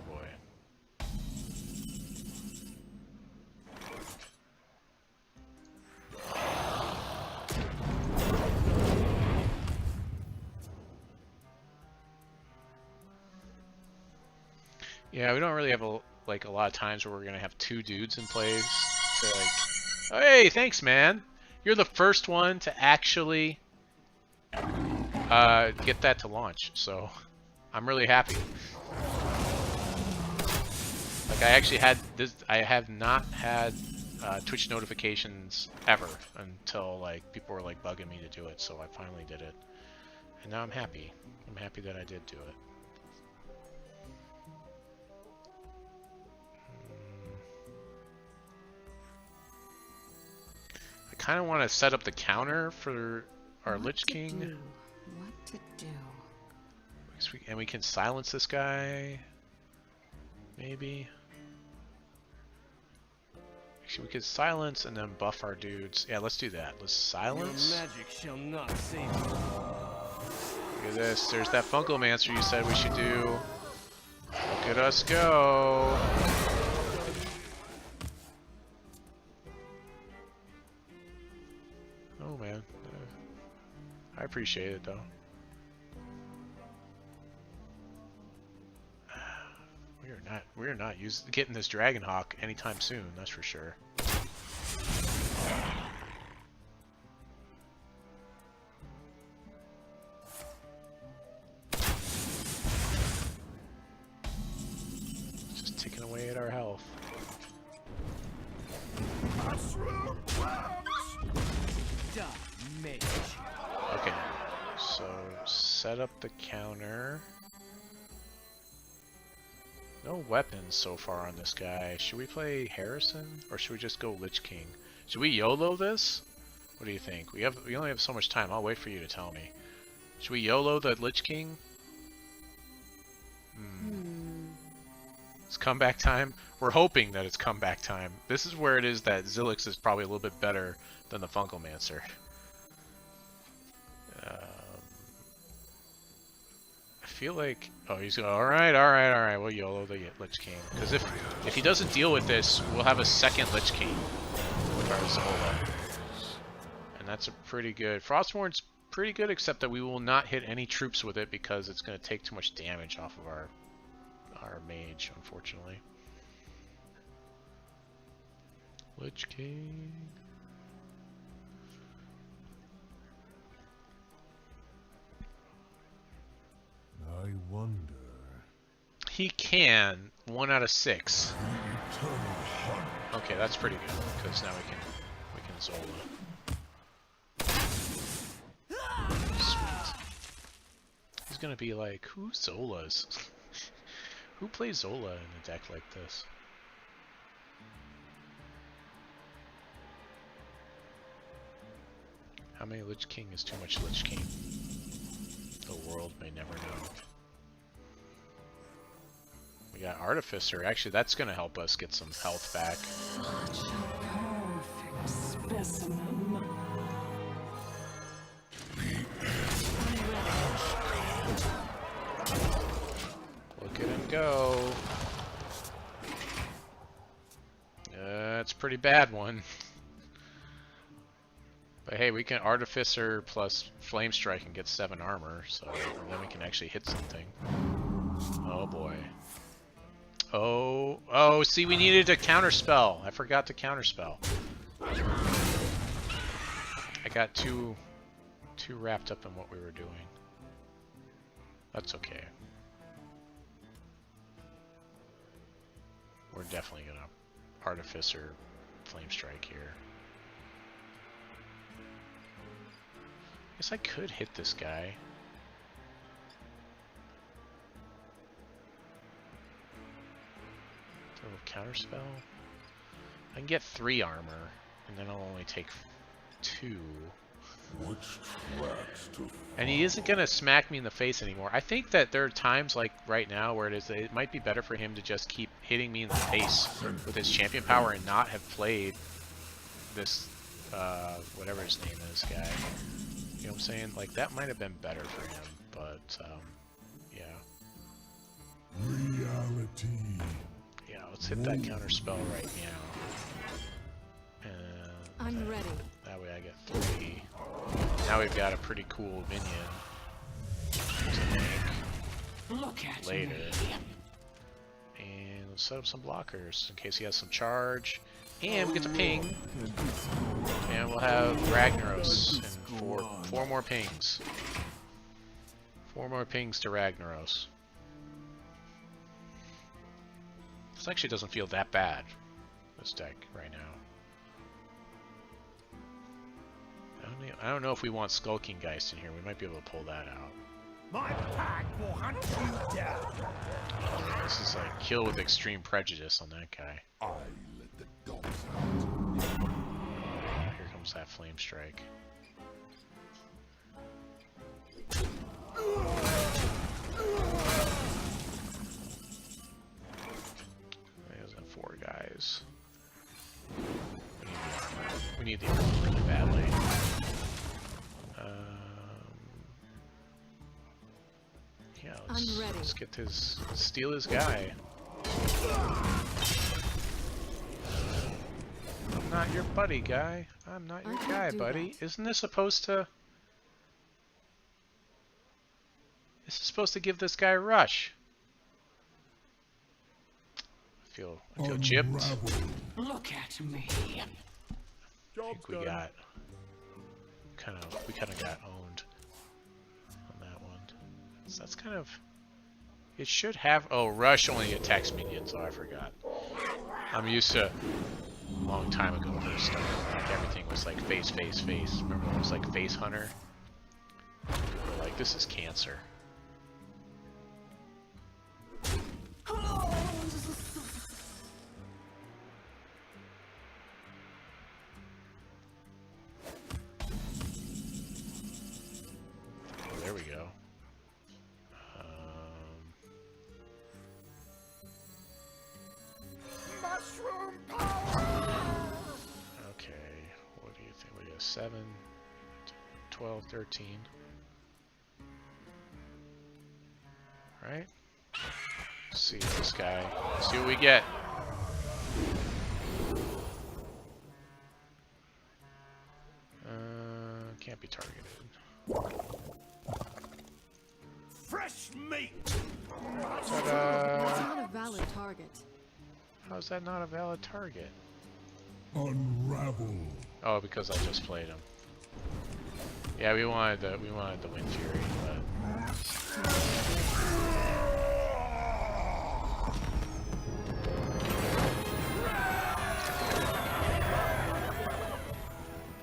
boy. Yeah, we don't really have a lot of times where we're gonna have two dudes in plays to like. Hey, thanks, man. You're the first one to actually get that to launch, so I'm really happy. Like I actually had this. I have not had Twitch notifications ever until like people were like bugging me to do it, so I finally did it, and now I'm happy. I'm happy that I did do it. I kind of want to set up the counter for our Lich King. What to do? And we can silence this guy. Maybe. Actually, we could silence and then buff our dudes. Yeah, let's do that. Let's silence. Your magic shall not save you. Look at this. There's that Fungomancer you said we should do. Look at us go. Oh man. I appreciate it though. We're not getting this Dragonhawk anytime soon, that's for sure. Just ticking away at our health. Mage. Okay, so set up the counter. No weapons so far on this guy. Should we play Harrison or should we just go Lich King? Should we YOLO this? What do you think? We only have so much time. I'll wait for you to tell me. Should we YOLO the Lich King? It's comeback time. We're hoping that it's comeback time. This is where it is that Zilix is probably a little bit better than the Fungomancer. I feel like, oh, he's going, all right, we'll YOLO the Lich King. Because if he doesn't deal with this, we'll have a second Lich King with our Zola. And that's a pretty good, Frostmourne's pretty good, except that we will not hit any troops with it because it's going to take too much damage off of our mage, unfortunately. Lich King. I wonder. He can 1 out of 6. Eternal hunt. Okay, that's pretty good because now we can Zola. Sweet. He's gonna be like, who Zolas? Who plays Zola in a deck like this? How many Lich King is too much Lich King? The world may never know. We got Artificer. Actually, that's going to help us get some health back. Such a perfect specimen. Look at him go. That's a pretty bad one. But hey, we can Artificer plus Flame Strike and get 7 armor, so then we can actually hit something. Oh boy. Oh, see, we needed a counterspell. I forgot to counterspell. I got too wrapped up in what we were doing. That's okay. We're definitely gonna Artificer Flame Strike here. Guess I could hit this guy. Throw a counterspell. I can get 3 armor, and then I'll only take 2. Which tracks to And he isn't gonna smack me in the face anymore. I think that there are times like right now where it might be better for him to just keep hitting me in the face with his champion power and not have played this whatever his name is guy. You know what I'm saying? Like that might have been better for him, but yeah. reality. Yeah, let's hit that counter spell right now. And I'm ready. that way I get 3. Now we've got a pretty cool minion to make Look at later. me. And let's set up some blockers in case he has some charge. And we get to ping. And we'll have Ragnaros and 4 more pings. 4 more pings to Ragnaros. This actually doesn't feel that bad, this deck, right now. I don't know if we want Skulking Geist in here. We might be able to pull that out. My pack will hunt you down. Oh, this is like kill with extreme prejudice on that guy. I let the dogs out. Here comes that Flame Strike. There's 4 guys. We need the armor really badly. Yeah, I'm ready. let's get steal his guy. I'm not your buddy, guy. I'm not your I can't guy, do buddy. that. Isn't this supposed to... This is supposed to give this guy a rush. I feel gypped. Unravel. Look at me. I think we kind of got owned on that one. So that's kind of... It should have... Oh, Rush only attacks minions. Oh, I forgot. I'm used to... A long time ago, Hearthstone, like everything was like face. Remember when it was like Face Hunter? We're like, this is cancer. There we go. Mushroom power! Okay, what do you think? We got 7, 12, 13. Right? Let's see this guy. Let's see what we get. Can't be targeted. Fresh meat! Ta-da! target. How's that not a valid target? Unravel. Oh, because I just played him. Yeah, we wanted the Wind Fury, but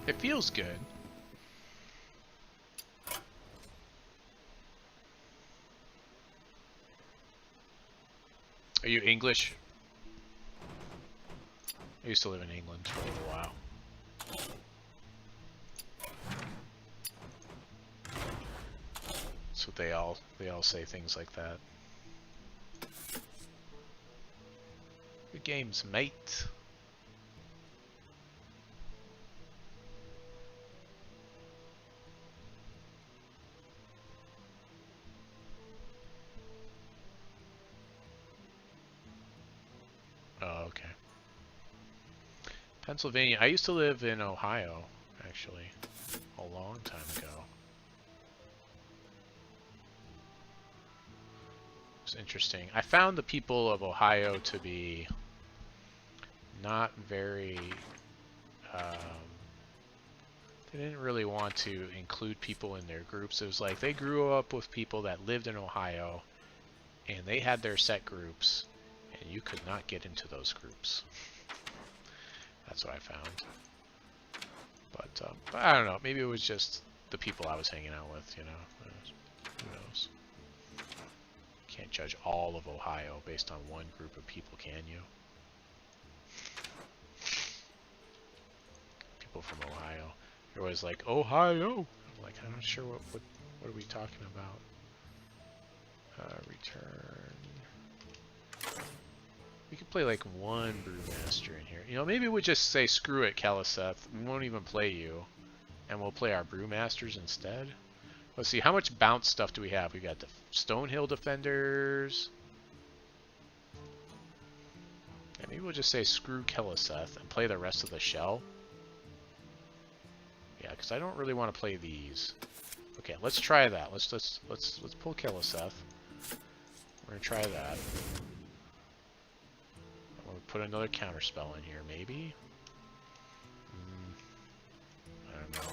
it feels good. Are you English? I used to live in England for a little while. So they all say things like that. Good games, mate. Oh, okay. Pennsylvania. I used to live in Ohio, actually, a long time ago. It's interesting. I found the people of Ohio to be not very... they didn't really want to include people in their groups. It was like they grew up with people that lived in Ohio, and they had their set groups, and you could not get into those groups. That's what I found. But I don't know. Maybe it was just the people I was hanging out with, you know. Who knows? Can't judge all of Ohio based on one group of people, can you? People from Ohio. They're always like, Ohio! I'm like, I'm not sure what are we talking about. Return. We could play like one Brewmaster in here. You know, maybe we just say, screw it, Kaliseth. We won't even play you. And we'll play our Brewmasters instead. Let's see, how much bounce stuff do we have? We got the Stonehill Defenders. Yeah, maybe we'll just say screw Kaliseth and play the rest of the shell. Yeah, because I don't really want to play these. Okay, let's try that. Let's pull Kaliseth. We're gonna try that. We'll put another counterspell in here, maybe. I don't know.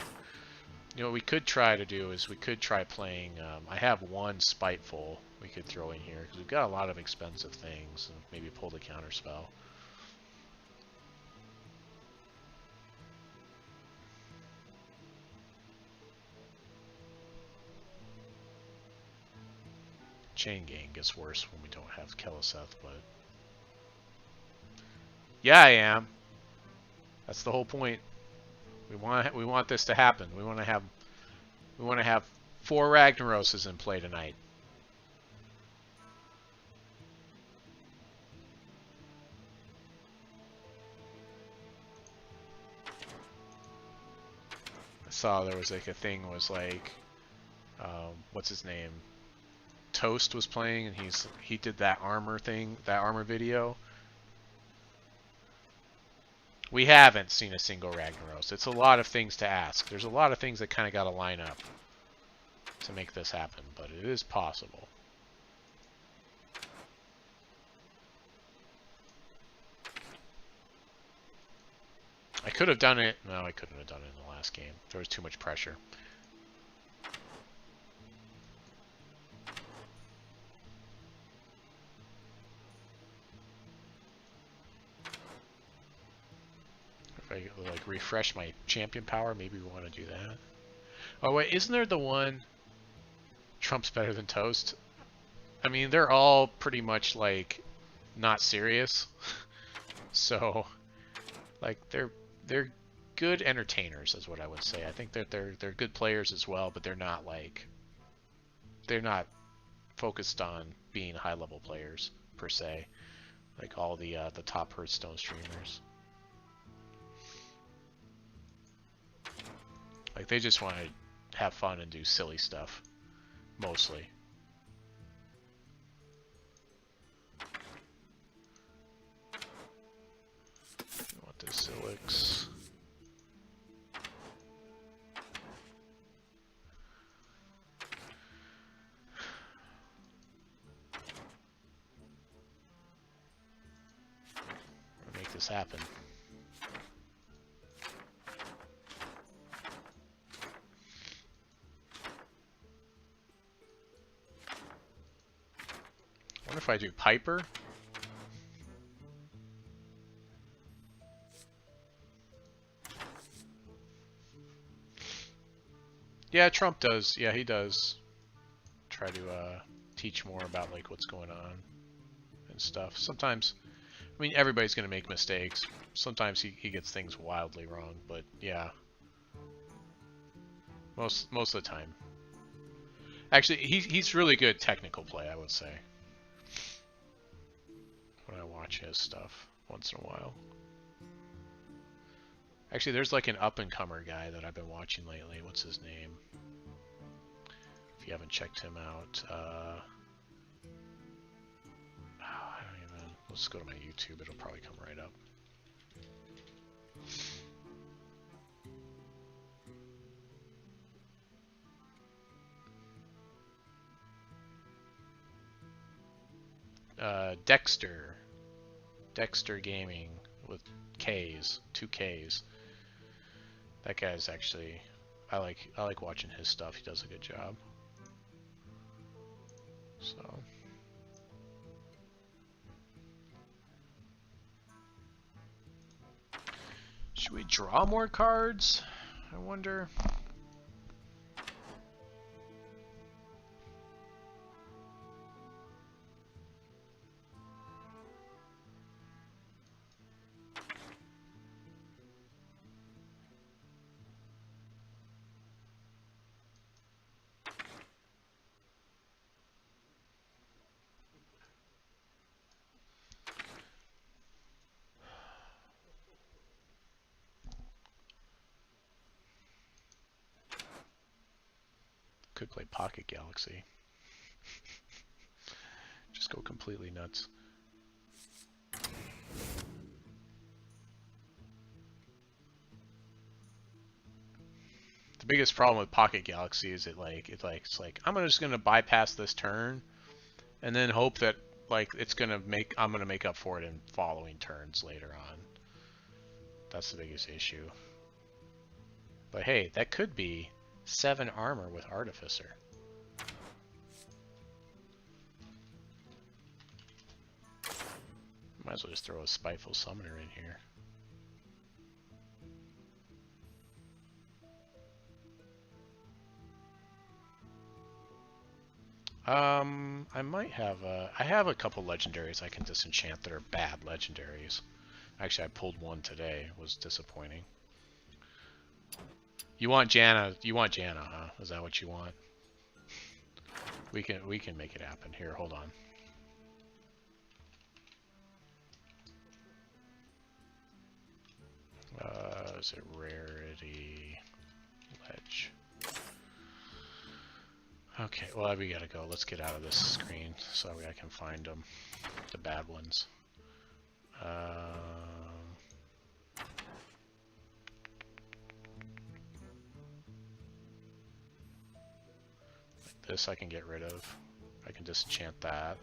You know, what we could try to do is we could try playing. I have one Spiteful we could throw in here because we've got a lot of expensive things. And maybe pull the counterspell. Chain Gang gets worse when we don't have Kaliseth, but yeah, I am. That's the whole point. We want this to happen. We want to have 4 Ragnaroses in play tonight. I saw there was like a thing was like, what's his name? Toast was playing, and he did that armor thing, that armor video. We haven't seen a single Ragnaros. It's a lot of things to ask. There's a lot of things that kind of got to line up to make this happen, but it is possible. I could have done it. No, I couldn't have done it in the last game. There was too much pressure. If I like refresh my champion power, maybe we want to do that. Oh wait, isn't there the one Trump's better than Toast? I mean, they're all pretty much like not serious. So like they're good entertainers is what I would say. I think that they're good players as well, but they're not focused on being high level players per se, like all the top Hearthstone streamers. Like they just want to have fun and do silly stuff, mostly. I want this Silix. this happen. I wonder if I do Piper. Yeah, Trump does. Yeah, he does try to teach more about like what's going on and stuff. Sometimes, I mean, everybody's gonna make mistakes. Sometimes he gets things wildly wrong, but yeah, most of the time. Actually, he's really good technical play, I would say. When I watch his stuff once in a while. Actually, there's like an up-and-comer guy that I've been watching lately. What's his name? If you haven't checked him out, I don't even. Let's go to my YouTube. It'll probably come right up. Dexter Gaming with K's, 2 K's. That guy's actually, I like watching his stuff. He does a good job. So, should we draw more cards? I wonder. Could play Pocket Galaxy. Just go completely nuts. The biggest problem with Pocket Galaxy is it's like I'm just gonna bypass this turn, and then hope that like I'm gonna make up for it in following turns later on. That's the biggest issue. But hey, that could be 7 armor with Artificer. Might as well just throw a Spiteful Summoner in here. I might have I have a couple legendaries I can disenchant that are bad legendaries. Actually, I pulled one today. It was disappointing. You want Janna, huh? Is that what you want? We can make it happen. Here, hold on. Is it rarity ledge? Okay, well, we gotta go. Let's get out of this screen so I can find them, the bad ones. This I can get rid of. I can disenchant that.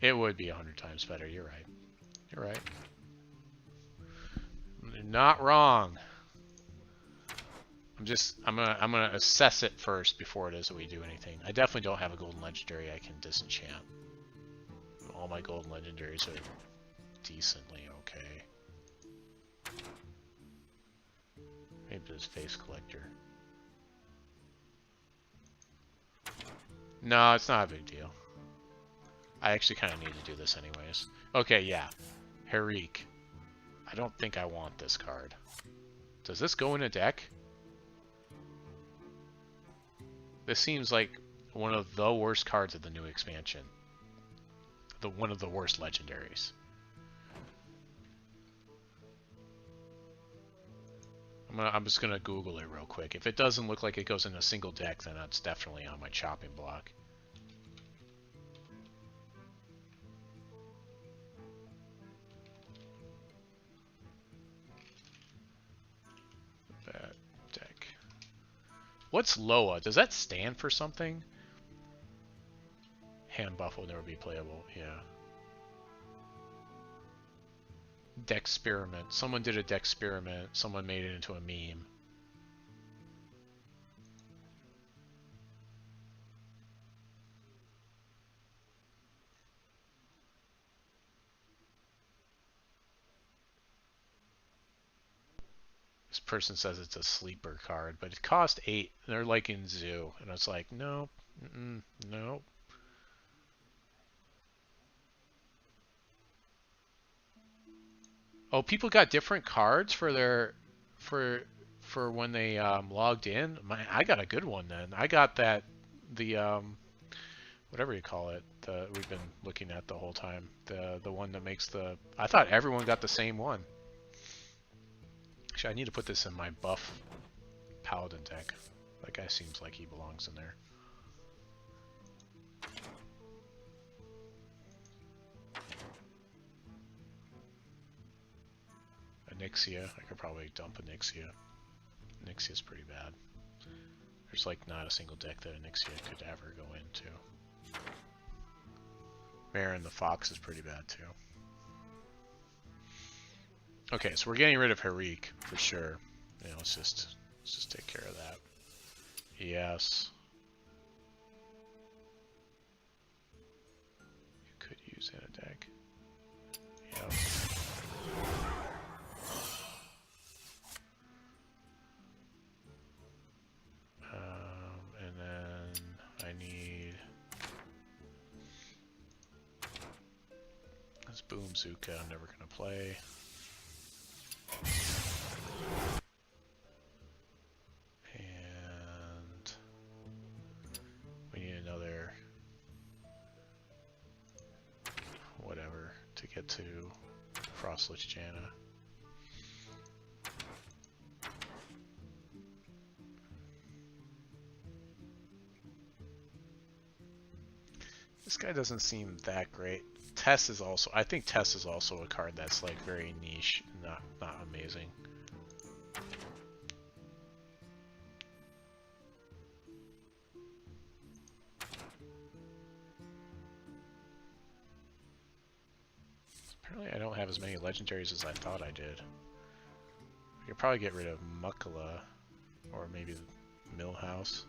It would be 100 times better. You're right. You're right. You're not wrong. I'm gonna assess it first before it is that we do anything. I definitely don't have a golden legendary I can disenchant. All my golden legendaries are decently okay. Maybe this face collector. No, it's not a big deal. I actually kind of need to do this anyways. Okay, yeah. Harik. I don't think I want this card. Does this go in a deck? This seems like one of the worst cards of the new expansion. One of the worst legendaries. I'm just gonna Google it real quick. If it doesn't look like it goes in a single deck, then that's definitely on my chopping block. Bad deck. What's Loa? Does that stand for something? Hand buff will never be playable. Yeah. Dexperiment. Someone did a Dexperiment. Someone made it into a meme. This person says it's a sleeper card, but it cost 8. And they're like in Zoo, and it's like, nope, nope. Oh, people got different cards for their for when they logged in. I got a good one then. I got the whatever you call it. We've been looking at the whole time. The one that makes the. I thought everyone got the same one. Actually, I need to put this in my buff paladin deck. That guy seems like he belongs in there. Onyxia. I could probably dump Onyxia. Onyxia's pretty bad. There's like not a single deck that Onyxia could ever go into. Marin the Fox is pretty bad too. Okay, so we're getting rid of Harik for sure. You know, let's just take care of that. Yes. You could use in a deck. Yep. And then I need this Boomzuka. I'm never gonna play. And we need another whatever to get to Frostlich Janna. This guy doesn't seem that great. Tess is also, I think Tess is also a card that's like very niche, not amazing. Apparently I don't have as many legendaries as I thought I did. I could probably get rid of Mukla, or maybe Millhouse.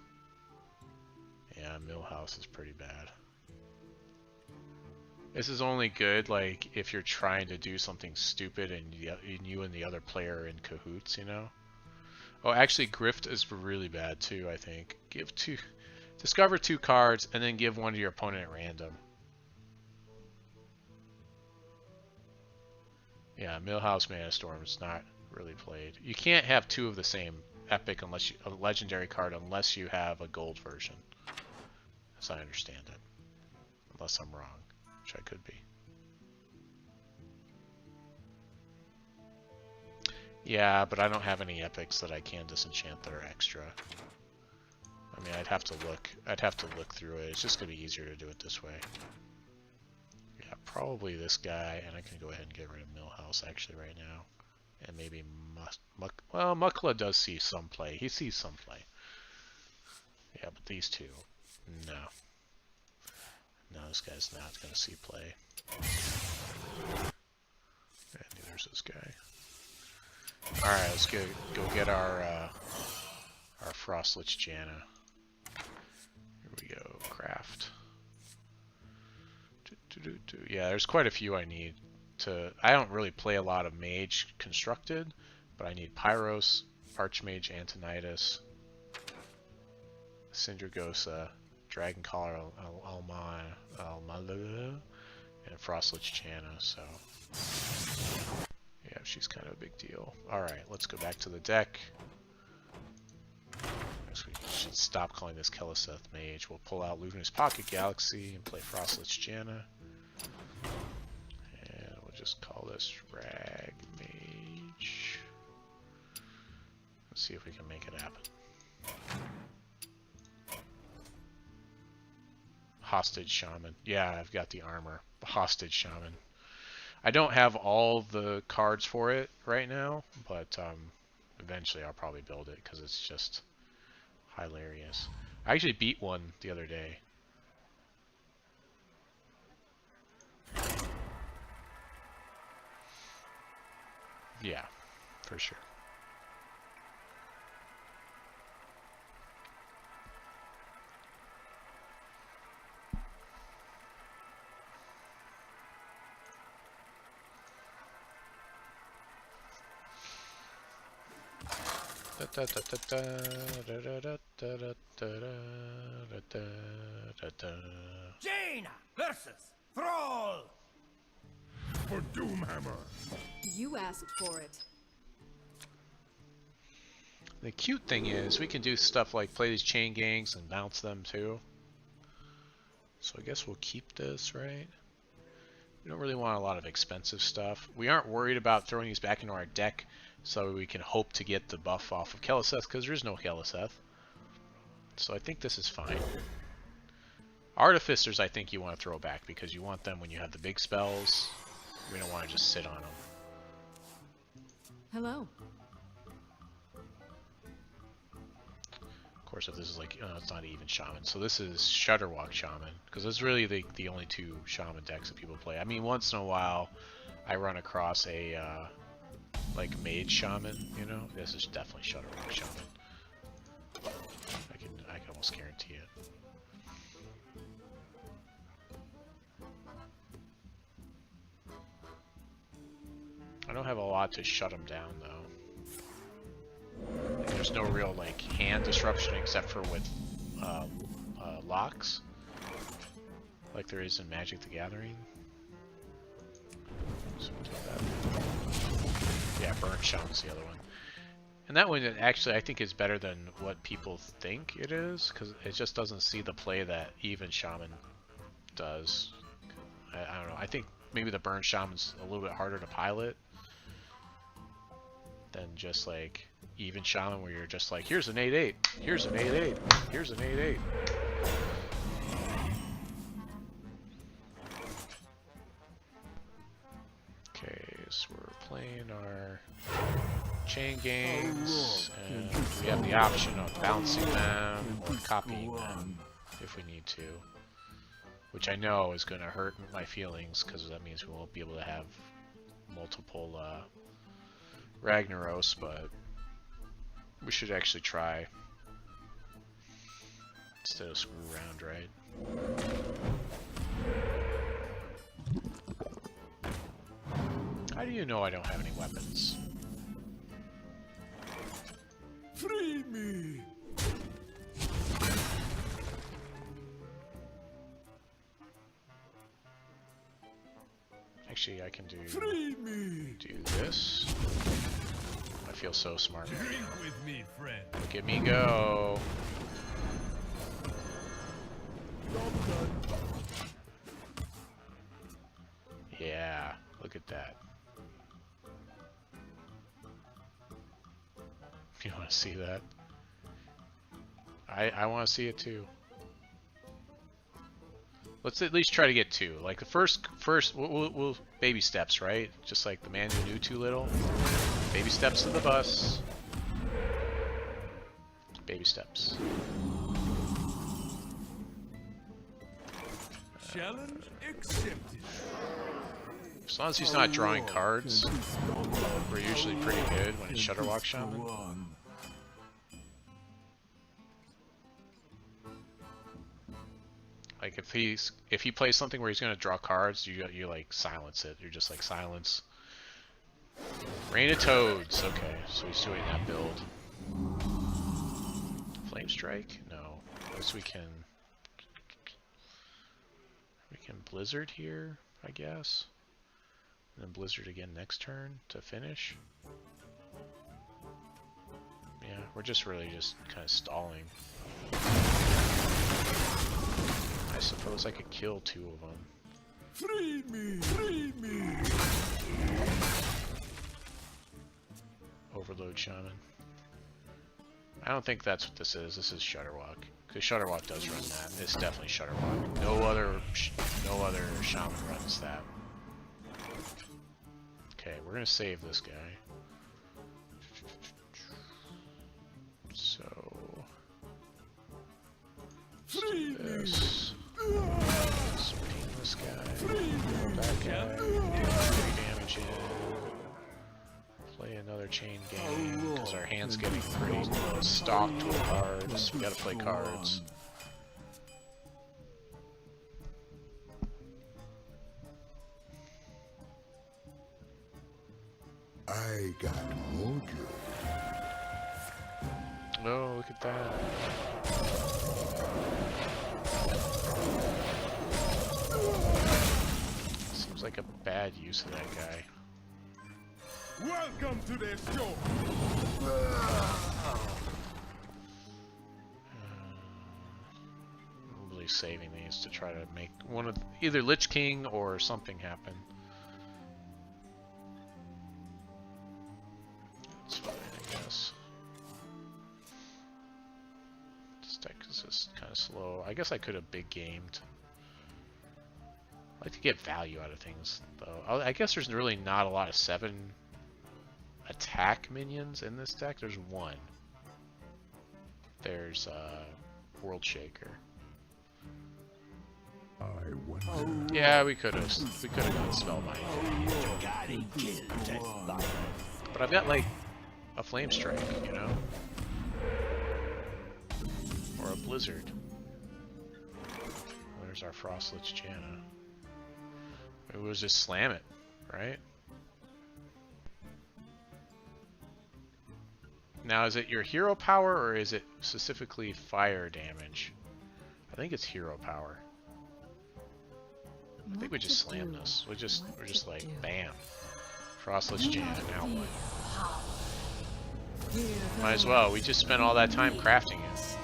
Yeah, Millhouse is pretty bad. This is only good like if you're trying to do something stupid and you and the other player are in cahoots, you know? Oh, actually Grift is really bad too, I think. Discover 2 cards and then give one to your opponent at random. Yeah, Millhouse Mana Storm is not really played. You can't have 2 of the same epic unless a legendary card unless you have a gold version. As I understand it. Unless I'm wrong. Which I could be. Yeah, but I don't have any epics that I can disenchant that are extra. I mean, I'd have to look through it. It's just gonna be easier to do it this way. Yeah, probably this guy, and I can go ahead and get rid of Millhouse actually right now. And maybe well, Mukla does see some play. He sees some play. Yeah, but these two, no. No, this guy's not going to see play. And neither's this guy. Alright, let's go get our Frostlich Janna. Here we go, craft. Yeah, there's quite a few I need to... I don't really play a lot of Mage constructed, but I need Pyros, Archmage Antonidas, Syndragosa, Dragon Collar Almala, and Frostlich Janna, so yeah, she's kind of a big deal. Alright, let's go back to the deck. Next we should stop calling this Keleseth Mage. We'll pull out Luminous Pocket Galaxy and play Frostlich Janna. And we'll just call this Rag Mage. Let's see if we can make it happen. Hostage Shaman. Yeah, I've got the armor. Hostage Shaman. I don't have all the cards for it right now, but eventually I'll probably build it because it's just hilarious. I actually beat one the other day. Yeah, for sure. Jaina versus Thrall. For Doomhammer. You asked for it. The cute thing is we can do stuff like play these chain gangs and bounce them too. So I guess we'll keep this, right? We don't really want a lot of expensive stuff. We aren't worried about throwing these back into our deck so we can hope to get the buff off of Keleseth, because there is no Keleseth. So I think this is fine. Artificers I think you want to throw back because you want them when you have the big spells. We don't want to just sit on them. Hello. Of course, if this is like, it's not even Shaman. So this is Shudderwalk Shaman, because it's really the only two Shaman decks that people play. I mean, once in a while, I run across a like Mage Shaman. You know, this is definitely Shudderwalk Shaman. I can almost guarantee it. I don't have a lot to shut them down though. There's no real like hand disruption except for with locks, like there is in Magic the Gathering. So we'll do that. Yeah, Burn Shaman's the other one, and that one actually I think is better than what people think it is, because it just doesn't see the play that even Shaman does. I don't know. I think maybe the Burn Shaman's a little bit harder to pilot than just like even Shaman, where you're just like, here's an 8/8, here's an 8/8, here's an 8/8. Okay, so we're playing our chain gangs, and we have the option of bouncing them or copying them if we need to, which I know is going to hurt my feelings because that means we won't be able to have multiple Ragnaros, but we should actually try instead of screw around, right? How do you know I don't have any weapons? Free me. Actually, I can do Free me. this. I feel so smart. Drink with me, friend. Look at me go. Yeah, look at that. You want to see that? I want to see it too. Let's at least try to get two. Like the first we'll baby steps, right? Just like the man who knew too little. Baby steps to the bus. Baby steps. Challenge accepted. As long as he's not drawing cards, we're usually pretty good when it's Shudderwalk Shaman. Like if he plays something where he's gonna draw cards, you like silence it. You're just like silence. Rain of Toads. Okay, so he's doing that build. Flame Strike? No. At least we can Blizzard here, I guess. And then Blizzard again next turn to finish. Yeah, we're just really just kind of stalling. I suppose I could kill two of them. Free me! Free me! Overload Shaman. I don't think that's what this is. This is Shudderwalk. Because Shudderwalk does run that. It's definitely Shudderwalk. No other Shaman runs that. Okay, we're gonna save this guy. So let's do this. Spin this guy. That guy. 3 damage in. another chain gang because our hand's getting pretty stocked with cards. We gotta play cards. I got mojo. Oh, look at that. Seems like a bad use of that guy. Welcome to the show. Probably saving these to try to make one of either Lich King or something happen. That's fine, I guess. This deck is just kind of slow. I guess I could have big gamed. I like to get value out of things, though. I guess there's really not a lot of 7 attack minions in this deck. There's one. There's World Shaker. I wonder. Yeah, we could have gone Spellbind. But I've got like a Flame Strike, you know, or a Blizzard. There's our Frostlich Janna. It was just slam it, right? Now, is it your hero power or is it specifically fire damage? I think it's hero power. I think we just slam this. We're just like bam. Frostlich Janna, now what? Might as well. We just spent all that time crafting it.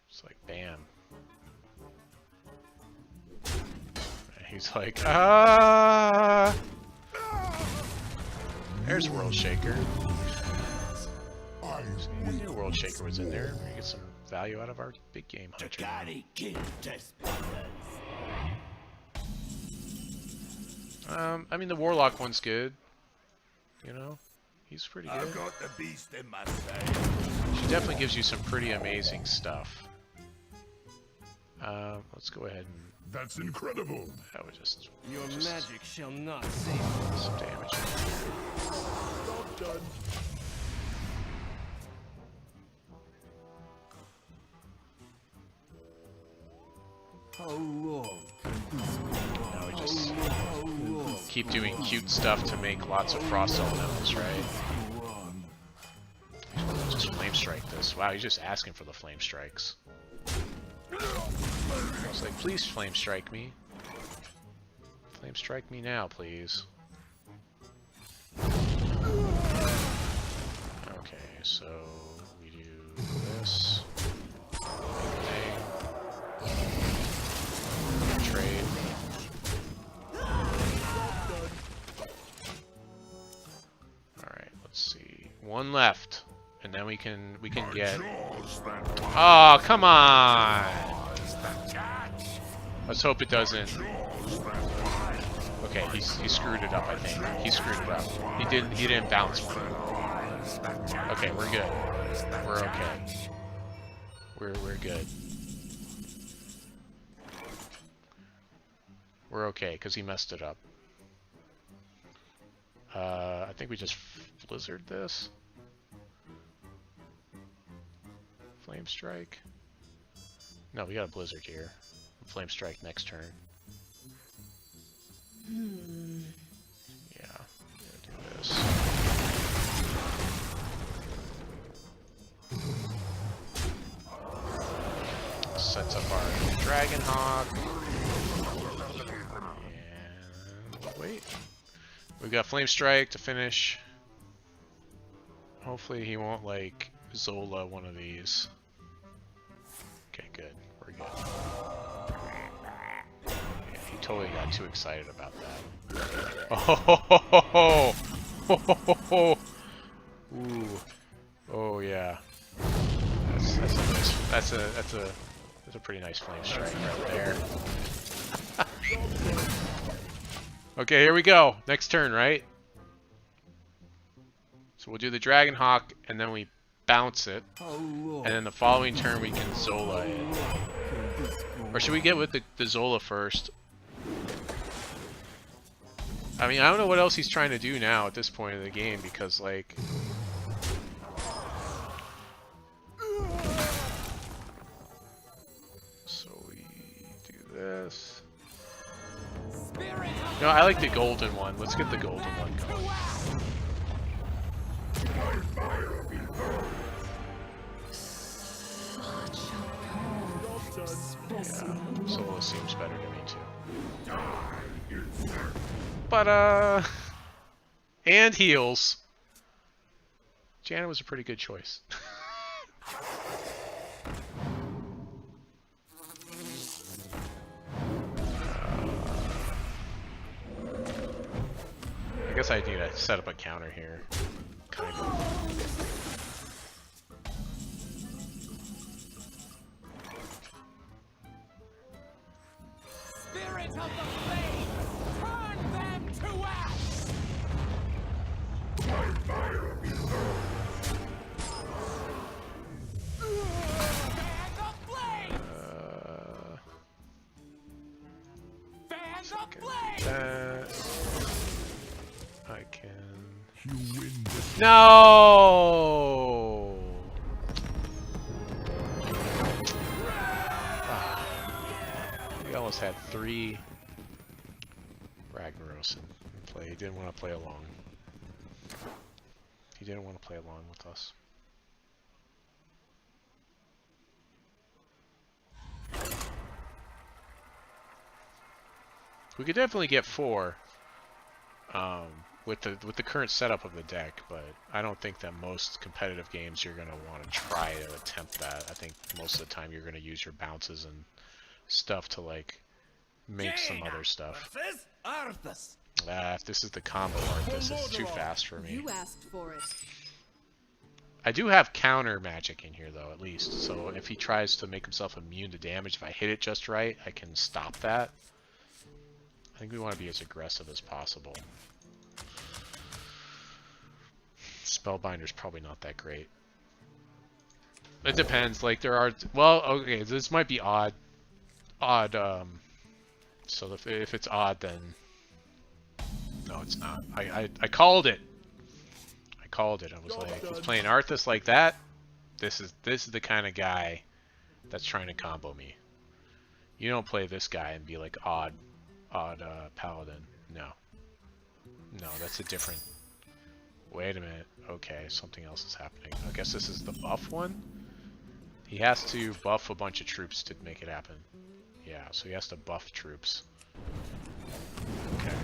It's like bam. And he's like, ah. There's World Shaker. I knew World Shaker was in there. We get some value out of our big game hunter. I mean the Warlock one's good. You know, he's pretty good. I've got the beast in my sight. She definitely gives you some pretty amazing stuff. Let's go ahead and. That's incredible. That would just. Your just magic shall not save. some damage. Job done. How long? Now we just keep doing cute stuff to make lots of Frost Elementals, right? Just Flame Strike this. Wow, he's just asking for the Flame Strikes. I was like, please Flame Strike me. Flame Strike me now, please. Okay, so we do this. Trade. Alright, let's see. One left. And then we can get. Oh, come on! Let's hope it doesn't. Okay, he screwed it up, I think. He screwed it up. He didn't bounce one. Okay, we're good. We're okay. We're good. We're okay, because he messed it up. I think we just Blizzard this. Flame Strike. No, we got a Blizzard here. Flame Strike next turn. Yeah, we're gonna do this. Sets up our Dragon Hawk. And wait. We've got Flame Strike to finish. Hopefully he won't like Zola one of these. Okay, good. We're good. Yeah, he totally got too excited about that. Oh, ho, ho, ho, ho. Ho, ho, ho, ho. Ooh. Oh yeah. That's a pretty nice Flame Strike right there. Okay, here we go. Next turn, right? So we'll do the Dragon Hawk, and then we bounce it. And then the following turn we can Zola it. Or should we get with the Zola first? I mean, I don't know what else he's trying to do now at this point in the game because, like... So we do this. No, I like the golden one. Let's get the golden one going. Yeah, Solo seems better to me too. But and heals. Janet was a pretty good choice. I guess I need to set up a counter here. Kind of. Spirit of the flame, turn them to ash! My fire be burned. Fan the flame! Fan the flame! I can... You win this. No! We almost had 3 Ragnaros in play. He didn't want to play along. He didn't want to play along with us. We could definitely get 4 with the current setup of the deck, but I don't think that most competitive games you're going to want to try to attempt that. I think most of the time you're going to use your bounces and stuff to like make some other stuff. If this is the combo art, this is too fast for me. You asked for it. I do have counter magic in here though, at least. So if he tries to make himself immune to damage, if I hit it just right, I can stop that. I think we want to be as aggressive as possible. Spellbinder's probably not that great. It depends. Like there are, well, okay, this might be odd. So if it's odd, then no, it's not. I called it. I called it. I was like, he's playing Arthas like that. This is the kind of guy that's trying to combo me. You don't play this guy and be like odd paladin. No, that's a different. Wait a minute. Okay, something else is happening. I guess this is the buff one? He has to buff a bunch of troops to make it happen. Yeah, so he has to buff troops. Okay.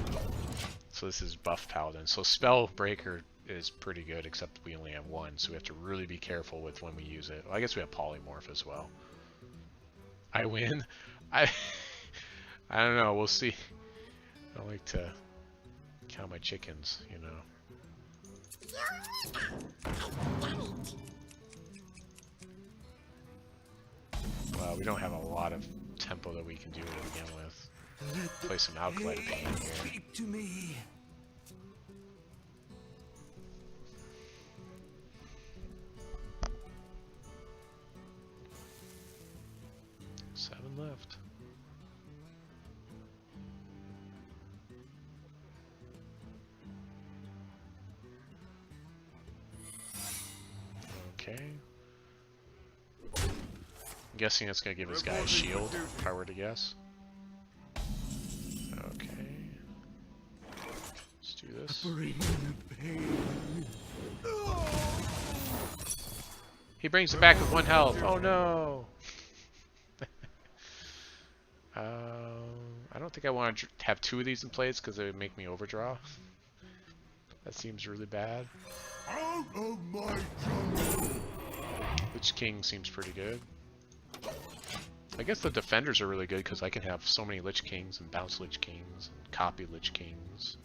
So this is buff paladin. So Spellbreaker is pretty good, except we only have 1, so we have to really be careful with when we use it. Well, I guess we have Polymorph as well. I win? I don't know, we'll see. I like to count my chickens, you know. Well, we don't have a lot of tempo that we can do to begin with. Play some Outclay Pain here. Speak to me. Seven left. Okay. I'm guessing it's gonna give this guy a shield, if I were to guess. Okay. Let's do this. He brings it back with 1 health. Oh no! I don't think I want to have 2 of these in place because they would make me overdraw. That seems really bad. Out of my jungle. Lich King seems pretty good. I guess the defenders are really good because I can have so many Lich Kings and bounce Lich Kings and copy Lich Kings.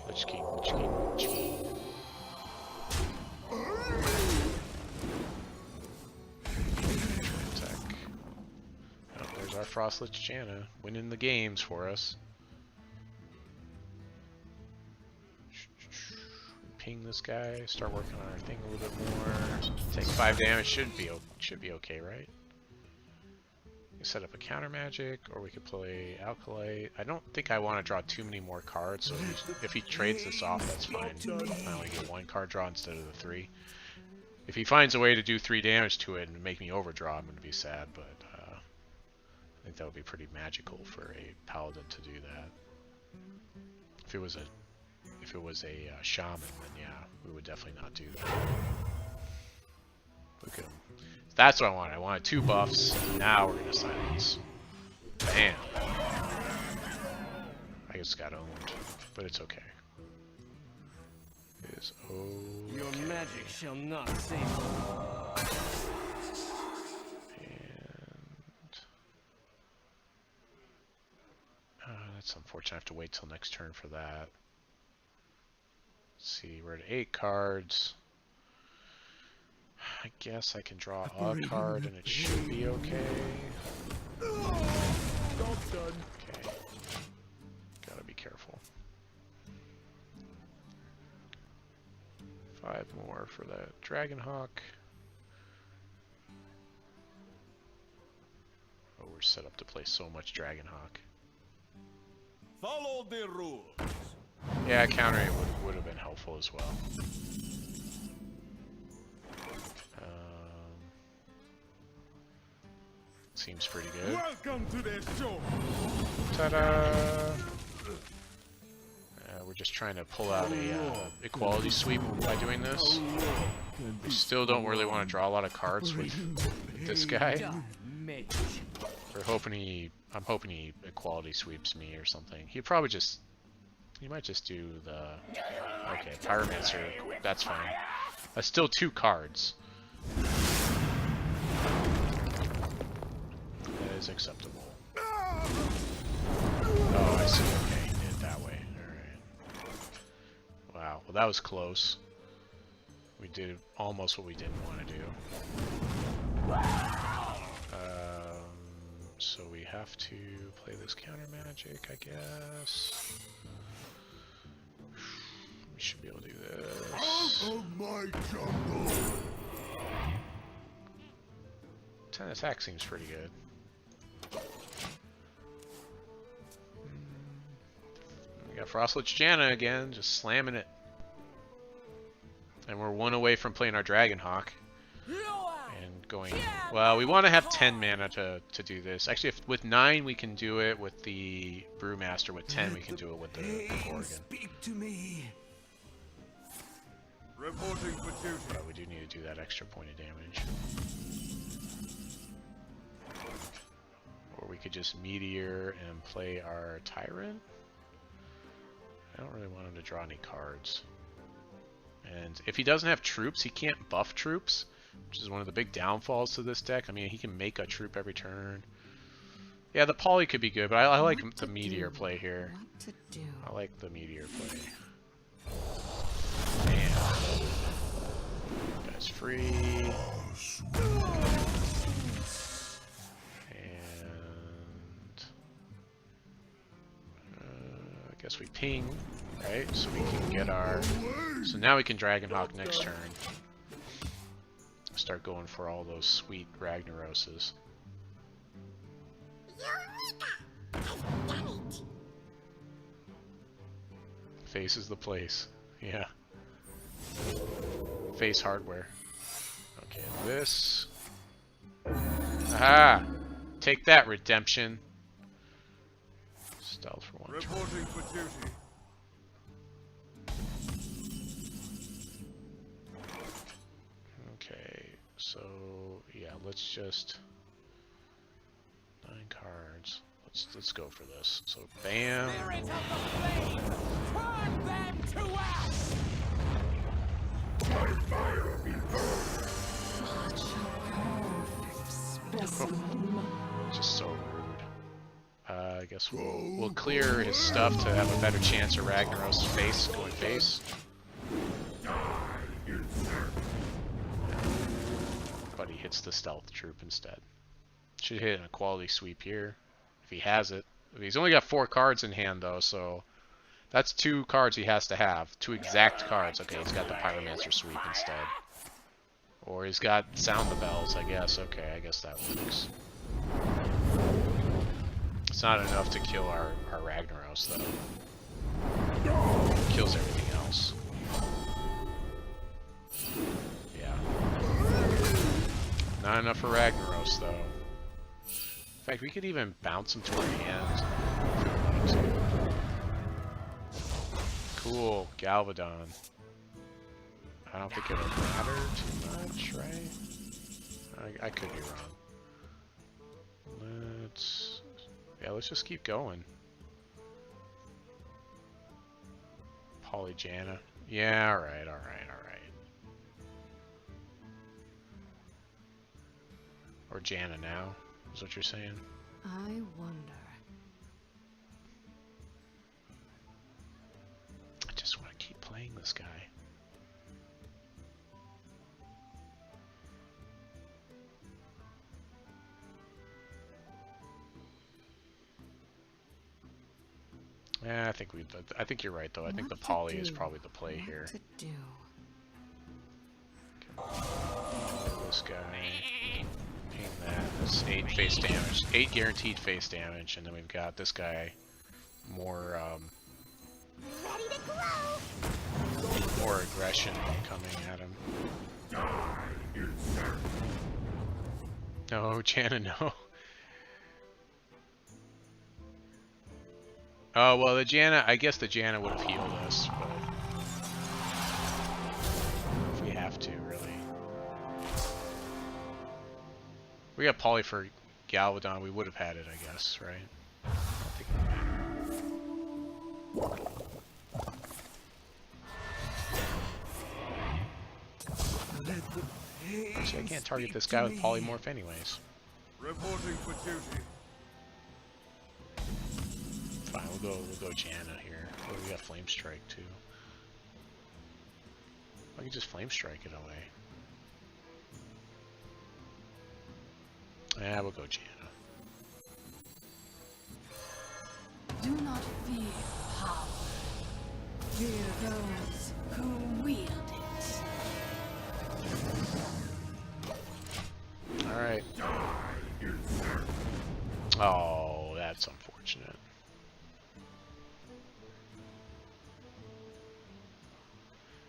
Lich King, Lich King, Lich King. Attack. Oh, there's our Frost Lich Janna winning the games for us. Ping this guy, start working on our thing a little bit more. Take 5 damage, should be okay, right? Set up a counter magic, or we could play Alkalite. I don't think I want to draw too many more cards, so if he trades this off, that's fine. I only get 1 card draw instead of the 3. If he finds a way to do 3 damage to it and make me overdraw, I'm going to be sad, but I think that would be pretty magical for a paladin to do that. If it was a shaman, then yeah, we would definitely not do that. Look at him. That's what I wanted. I wanted 2 buffs. Now we're gonna silence. Bam. I just got owned, but it's okay. It is okay. Your magic shall not save you. And that's unfortunate. I have to wait till next turn for that. Let's see, we're at 8 cards. I guess I can draw a card and it should be okay. Okay. Gotta be careful. 5 more for that Dragonhawk. Oh, we're set up to play so much Dragonhawk. Follow the rules. Yeah, countering would have been helpful as well. Seems pretty good. Welcome to the show. Ta-da! We're just trying to pull out a equality sweep by doing this. We still don't really want to draw a lot of cards with this guy. Mage. I'm hoping he equality sweeps me or something. He might just do the, okay, Pyromancer, that's fine. That's still 2 cards. That is acceptable. Oh, I see, okay, he did it that way, alright. Wow, well that was close. We did almost what we didn't want to do. So we have to play this counter magic, I guess. We should be able to do this. Out of my jungle! 10 attack seems pretty good. We got Frostlich Janna again, just slamming it. And we're 1 away from playing our Dragonhawk. And going... Well, we want to have 10 mana to do this. Actually, with 9 we can do it with the Brewmaster. With 10 we can do it with the Corrigan. Speak to me. Reporting for duty. But we do need to do that extra point of damage. Or we could just Meteor and play our Tyrant. I don't really want him to draw any cards. And if he doesn't have troops, he can't buff troops, which is one of the big downfalls to this deck. I mean, he can make a troop every turn. Yeah, the Poly could be good, but I like the Meteor play here. What to do? I like the Meteor play. Man. Guy's free. And I guess we ping, right? So we can get our... So now we can Dragonhawk next turn. Start going for all those sweet Ragnaroses. Face is the place. Yeah. Face hardware. Okay, this. Aha! Take that, Redemption. Stealth for 1 turn. Reporting for duty. Okay, so yeah, let's just 9 cards. Let's go for this. So bam. Spirit of the flame, turn them to ash. My fire be Just so rude. I guess we'll clear his stuff to have a better chance of Ragnaros' face going face. But he hits the stealth troop instead. Should hit an equality sweep here if he has it. He's only got 4 cards in hand though, so that's 2 cards he has to have. 2 exact cards. Okay, he's got the Pyromancer sweep instead. Or he's got Sound the Bells, I guess. Okay, I guess that works. not enough to kill our Ragnaros, though. It kills everything else. Yeah. Not enough for Ragnaros, though. In fact, we could even bounce him to our hand if we wanted to. Cool, Galvadon. I don't think it'll matter too much, right? I could be wrong. Let's just keep going. Polyjana. Yeah, alright. Or Janna now, is what you're saying? I wonder. I just want to keep playing this guy. Yeah, I think you're right though. I think the poly is probably the play here. To do. This guy. Ping that. That's 8 face damage. 8 guaranteed face damage, and then we've got this guy more Ready to grow. more aggression coming at him. No, Janna, no. Oh, well, the Janna, I guess the Janna would have healed us, but if we have to, really. We got poly for Galvadon, we would have had it, I guess, right? I don't think it would matter. Actually, I can't target this guy with polymorph anyways. Reporting for duty. Fine, we'll go Janna here. Oh, we got Flame Strike too. I can just Flame Strike it away. Yeah, we'll go Janna. Do not fear power. Fear those who wield it. Alright. Oh, that's unfortunate.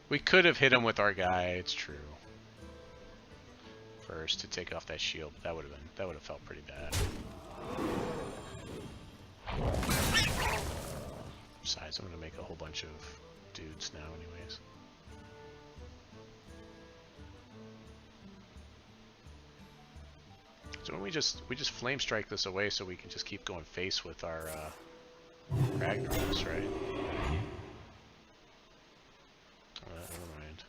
We could have hit him with our guy, it's true. First to take off that shield, but that would have felt pretty bad. Besides, I'm gonna make a whole bunch of dudes now anyways. So when we just flame strike this away so we can just keep going face with our Ragnaros, right? Never mind.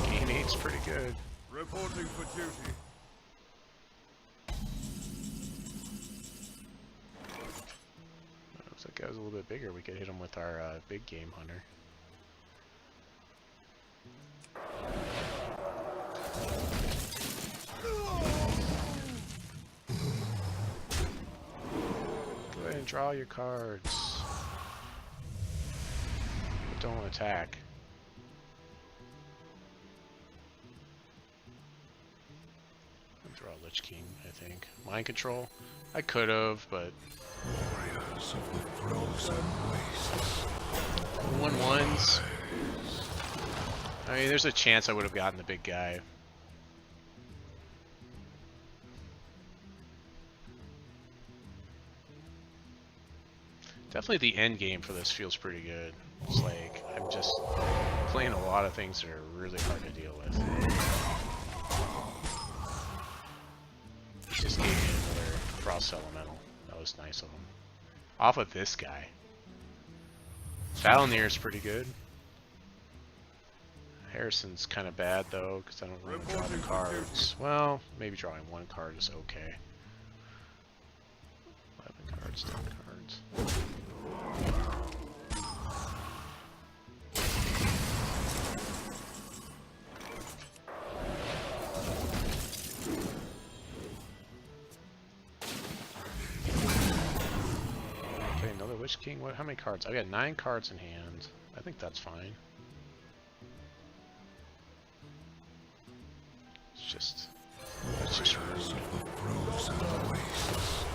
Game 8's pretty good. Reporting for duty. If that guy was a little bit bigger, we could hit him with our big game hunter. Go ahead and draw your cards. But don't attack. I'll draw Lich King, I think. Mind Control? I could have, but... Warriors of the frozen wastes. 1/1s. I mean, there's a chance I would have gotten the big guy. Definitely the end game for this feels pretty good. It's like, I'm just playing a lot of things that are really hard to deal with. He just gave me another Frost Elemental. That was nice of him. Off of this guy. Valinir's pretty good. Harrison's kind of bad though, because I don't really draw the cards. Well, maybe drawing one card is okay. 11 cards, 10 cards. Okay, another Witch King. What? How many cards? I've got 9 cards in hand. I think that's fine. just rude. Frozen oasis.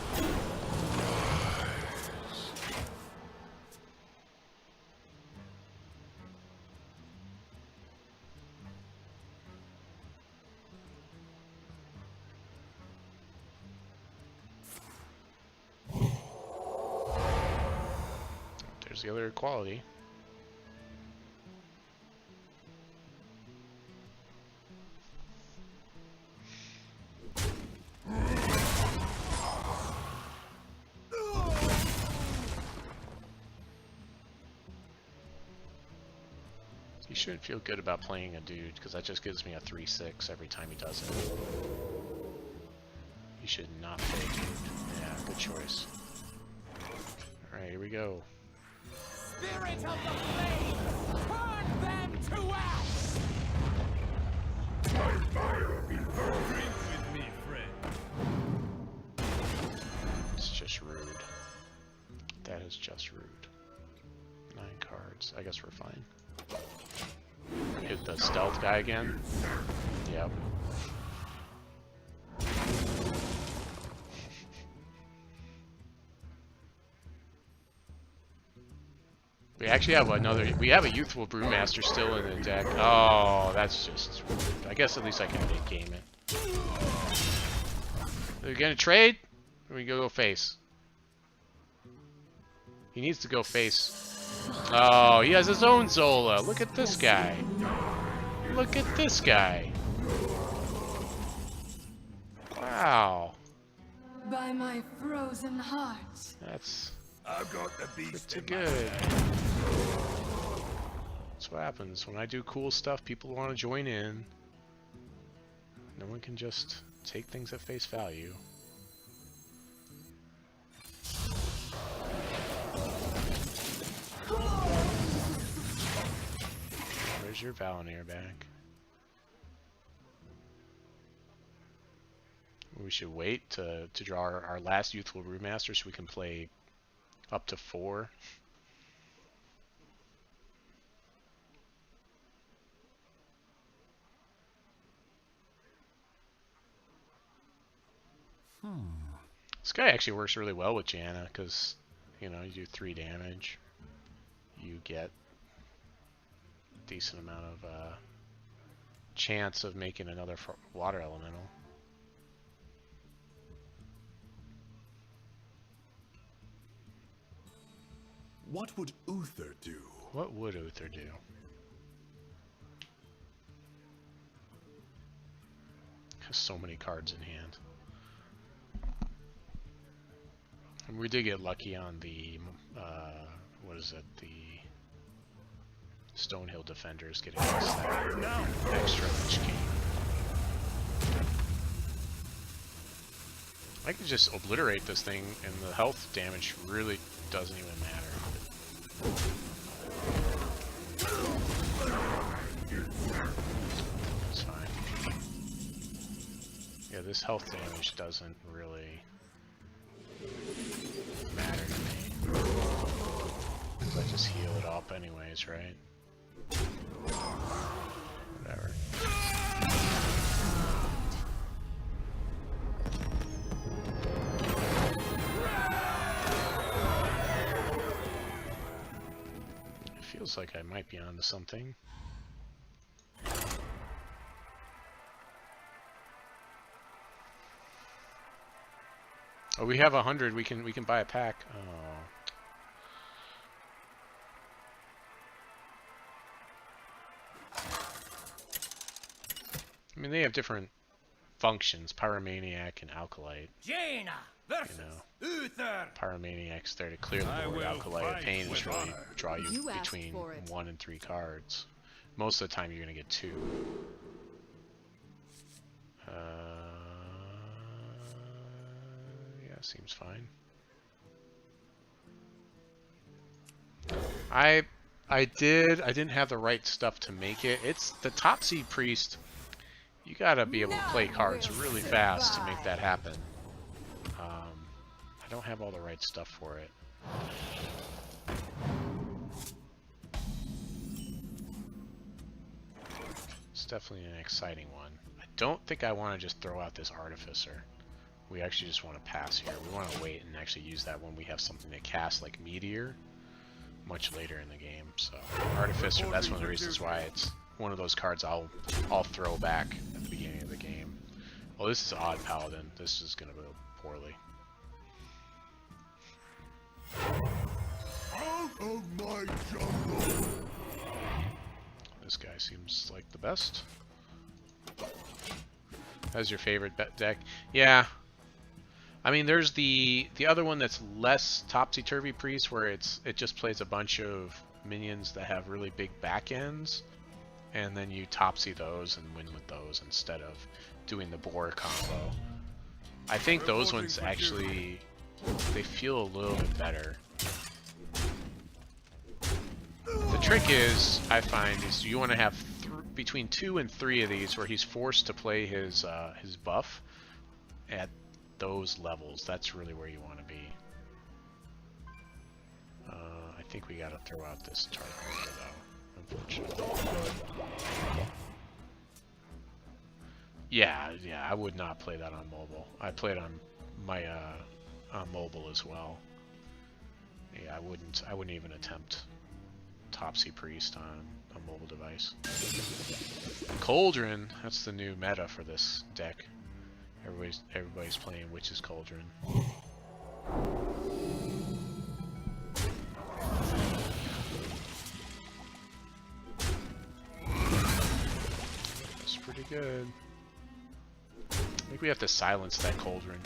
There's the other equality. You shouldn't feel good about playing a dude, because that just gives me a 3/6 every time he does it. You should not play a dude. Yeah, good choice. Alright, here we go. Spirit of the flame, turn them to ash! My fire be burned. Drink with me, friend. It's just rude. That is just rude. 9 cards. I guess we're fine. Hit the stealth guy again. Yep. We actually have another. We have a youthful brewmaster still in the deck. Oh, that's just rude. I guess at least I can mid game it. Are we gonna trade? Or we go face? He needs to go face. Oh, he has his own Zola. Look at this guy. Look at this guy. Wow. By my frozen heart. That's I've got the beast pretty in my good. That's what happens when I do cool stuff. People want to join in. No one can just take things at face value. Where's your Valinir back? We should wait to draw our last youthful brewmaster so we can play up to 4. This guy actually works really well with Janna because, you know, you do 3 damage. You get a decent amount of chance of making another water elemental. What would Uther do? What would Uther do? Has so many cards in hand. And we did get lucky on the, what is it, the Stonehill Defenders getting us that extra Lich King. I could just obliterate this thing and the health damage really doesn't even matter. That's fine. Yeah, this health damage doesn't really matter to me. Because I just heal it up anyways, right? Whatever. It feels like I might be onto something. Oh, we have 100. We can buy a pack. Oh. I mean, they have different functions: Pyromaniac and Alkalite. Jaina versus Uther. Pyromaniac's there to clear the I board. will Alkalite fight Pain is with really honor. draw you You asked between for it. 1 and 3 cards. Most of the time, you're gonna get 2. Yeah, seems fine. I didn't have the right stuff to make it. It's the Top Seed Priest. You gotta be able to play cards really fast to make that happen. I don't have all the right stuff for it. It's definitely an exciting one. I don't think I want to just throw out this Artificer. We actually just want to pass here. We want to wait and actually use that when we have something to cast like Meteor much later in the game. So Artificer, that's one of the reasons why it's one of those cards I'll throw back at the beginning of the game. Well, this is Odd Paladin. This is going to go poorly. Out of my jungle! This guy seems like the best. That's your favorite deck? Yeah. I mean, there's the other one that's less topsy-turvy priest, where it just plays a bunch of minions that have really big back ends, and then you topsy those and win with those instead of doing the boar combo. I think those ones actually, they feel a little bit better. The trick is, I find, is you want to have between 2 and 3 of these where he's forced to play his buff at those levels. That's really where you want to be. I think we got to throw out this target though, unfortunately. Yeah, I would not play that on mobile. I played on my on mobile as well. Yeah, I wouldn't even attempt Topsy Priest on a mobile device. Cauldron, that's the new meta for this deck. Everybody's playing Witch's Cauldron. That's pretty good. I think we have to silence that Cauldron.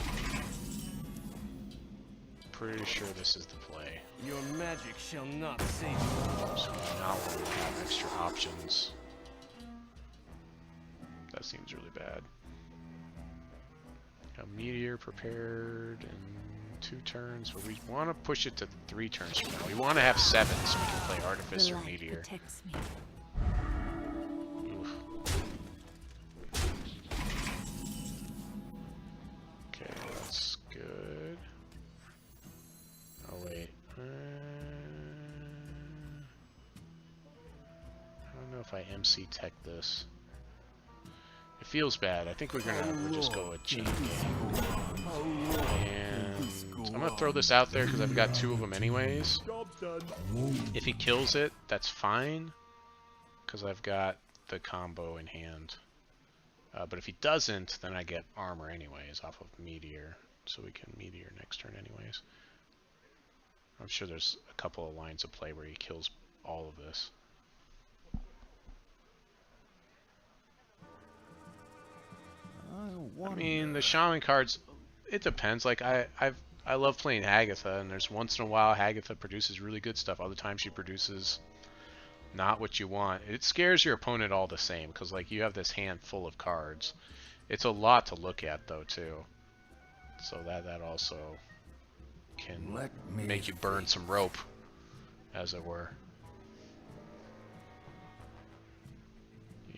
Pretty sure this is the play. Your magic shall not save you. So we not want to have extra options. That seems really bad. Got Meteor prepared in 2 turns, but we want to push it to 3 turns from now. We want to have 7 so we can play Artificer Meteor. Protects me. Oof. Okay, that's good. Oh wait. I don't know if I MC tech this. It feels bad. I think we'll just go with chain gang. And I'm gonna throw this out there because I've got 2 of them anyways. If he kills it, that's fine, because I've got the combo in hand. But if he doesn't, then I get armor anyways off of Meteor, so we can Meteor next turn anyways. I'm sure there's a couple of lines of play where he kills all of this. I mean, the Shaman cards, it depends. Like, I love playing Hagatha, and there's once in a while Hagatha produces really good stuff. Other times she produces not what you want. It scares your opponent all the same, because, like, you have this hand full of cards. It's a lot to look at, though, too. So that also can make you burn some rope, as it were.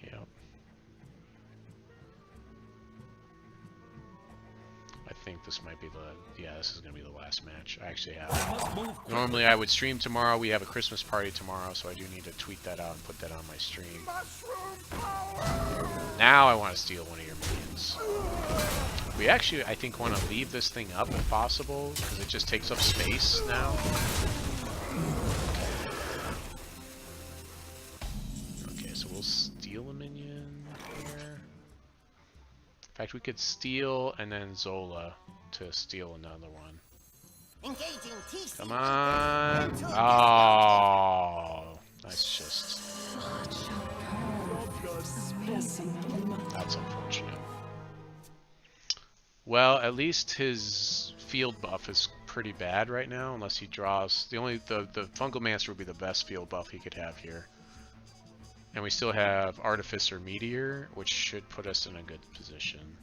Yep. I think this might be this is going to be the last match. I actually have... Normally I would stream tomorrow. We have a Christmas party tomorrow, so I do need to tweet that out and put that on my stream. Now I want to steal one of your minions. We actually, I think, want to leave this thing up if possible, because it just takes up space now. Okay, so we'll steal a minion here. In fact, we could steal and then Zola to steal another one. Engaging TC. Come on! Oh, that's just... That's unfortunate. Well, at least his field buff is pretty bad right now, unless he draws... The Fungal Mancer would be the best field buff he could have here. And we still have Artificer Meteor, which should put us in a good position.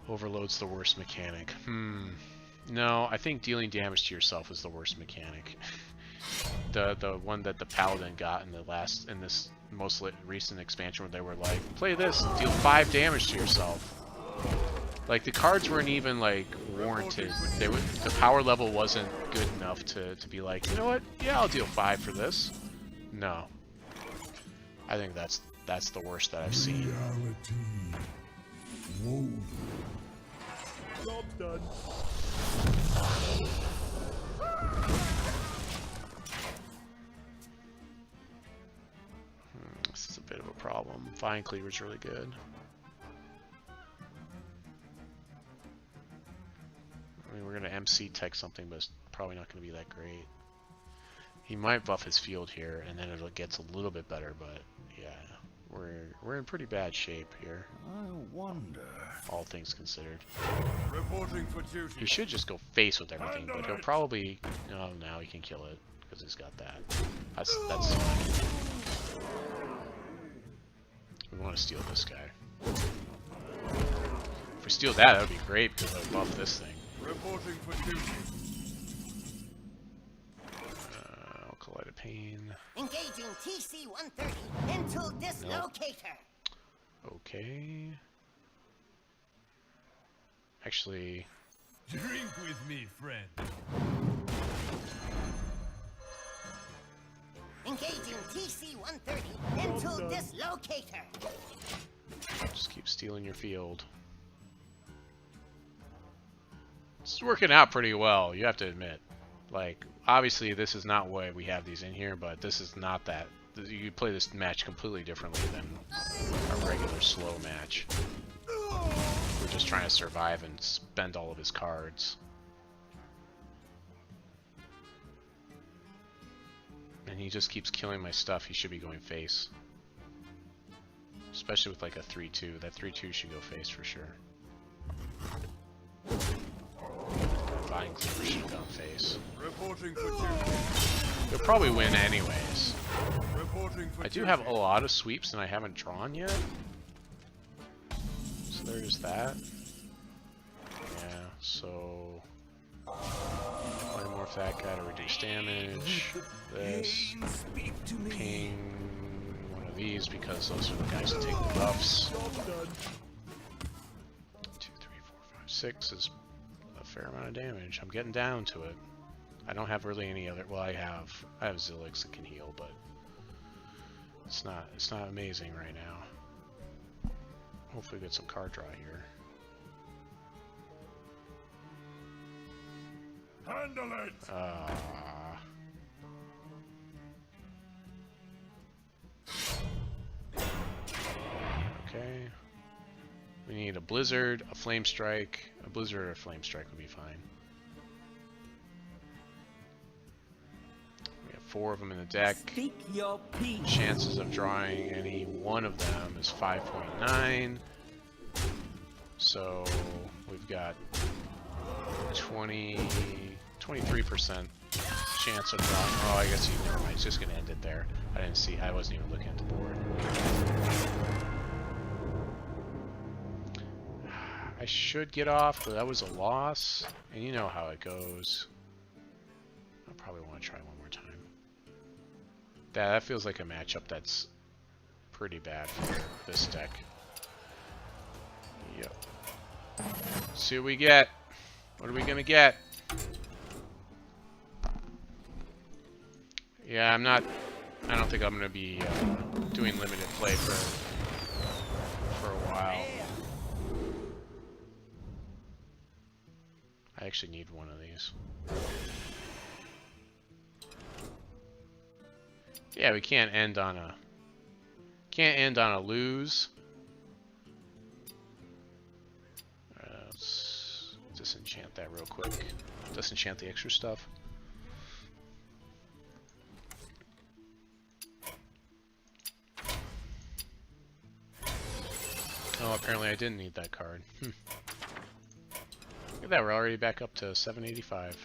Overload's the worst mechanic. No, I think dealing damage to yourself is the worst mechanic. The one that the Paladin got in this most recent expansion, where they were like, play this, deal 5 damage to yourself. Like, the cards weren't even, like, warranted. The power level wasn't good enough to be like, you know what, yeah, I'll deal 5 for this. No. I think that's the worst that I've seen. Reality woven. Job's done. This is a bit of a problem. Vine Cleaver's really good. I mean, we're gonna MC tech something, but it's probably not gonna be that great. He might buff his field here, and then it gets a little bit better. But yeah, we're in pretty bad shape here. I wonder. All things considered. Reporting for duty. He should just go face with everything, but he'll probably. Oh, now he can kill it because he's got that. That's. We want to steal this guy. If we steal that, that would be great because I would buff this thing. Reporting for duty. Collide of Pain. Engaging TC-130 into dislocator. Okay. Actually, Drink with me, friend. Engaging TC-130 into dislocator. just keep stealing your field. It's working out pretty well, you have to admit. Like, obviously this is not why we have these in here, but this is not that. You play this match completely differently than a regular slow match. We're just trying to survive and spend all of his cards. And he just keeps killing my stuff. He should be going face. Especially with like a 3-2. That 3-2 should go face for sure. Vine Cleaver should have gone face. Reporting for duty. He'll probably win anyways. Reporting for I do have a lot of sweeps and I haven't drawn yet. So there's that. Yeah, so polymorph that guy to reduce damage. This. Ping one of these because those are the guys that take the buffs. 2, 3, 4, 5, 6 is a fair amount of damage. I'm getting down to it. I don't have really any other. Well, I have Zilix that can heal, but it's not amazing right now. Hopefully, get some card draw here. handle it. Okay. We need a Blizzard, a Flame Strike. A Blizzard or a Flame Strike would be fine. We have 4 of them in the deck. Speak your piece. Chances of drawing any one of them is 5.9. So we've got 23% chance of drawing. Oh, I guess never mind. It's just gonna end it there. I didn't see. I wasn't even looking at the board. I should get off, but that was a loss, and you know how it goes. I probably want to try one more time. That feels like a matchup that's pretty bad for this deck. Yep. See what we get. What are we gonna get? Yeah, I don't think I'm gonna be doing limited play for a while. I actually need one of these. Yeah, we can't end on a lose. Let's disenchant that real quick. Disenchant the extra stuff. Oh, apparently I didn't need that card. Look at that, we're already back up to 785.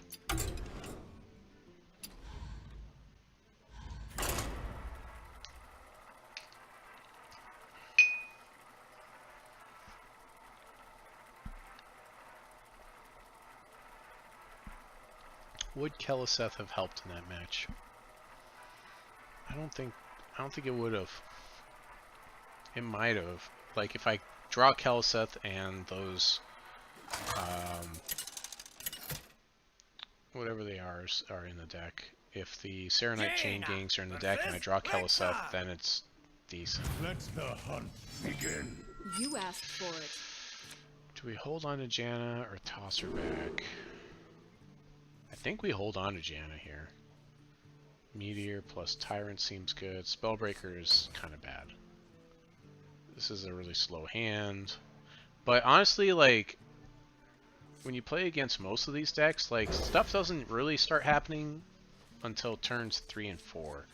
Would Keliseth have helped in that match? I don't think it would have. It might have. Like if I draw Keliseth and those whatever they are in the deck, If the Serenite Chain Gangs are in the deck and I draw Keleseth, then it's decent. Let the hunt begin. You asked for it. Do we hold on to Janna or toss her back? I think we hold on to Janna here. Meteor plus Tyrant seems good. Spellbreaker is kind of bad. This is a really slow hand. But honestly, like, when you play against most of these decks, like, stuff doesn't really start happening until turns 3 and 4.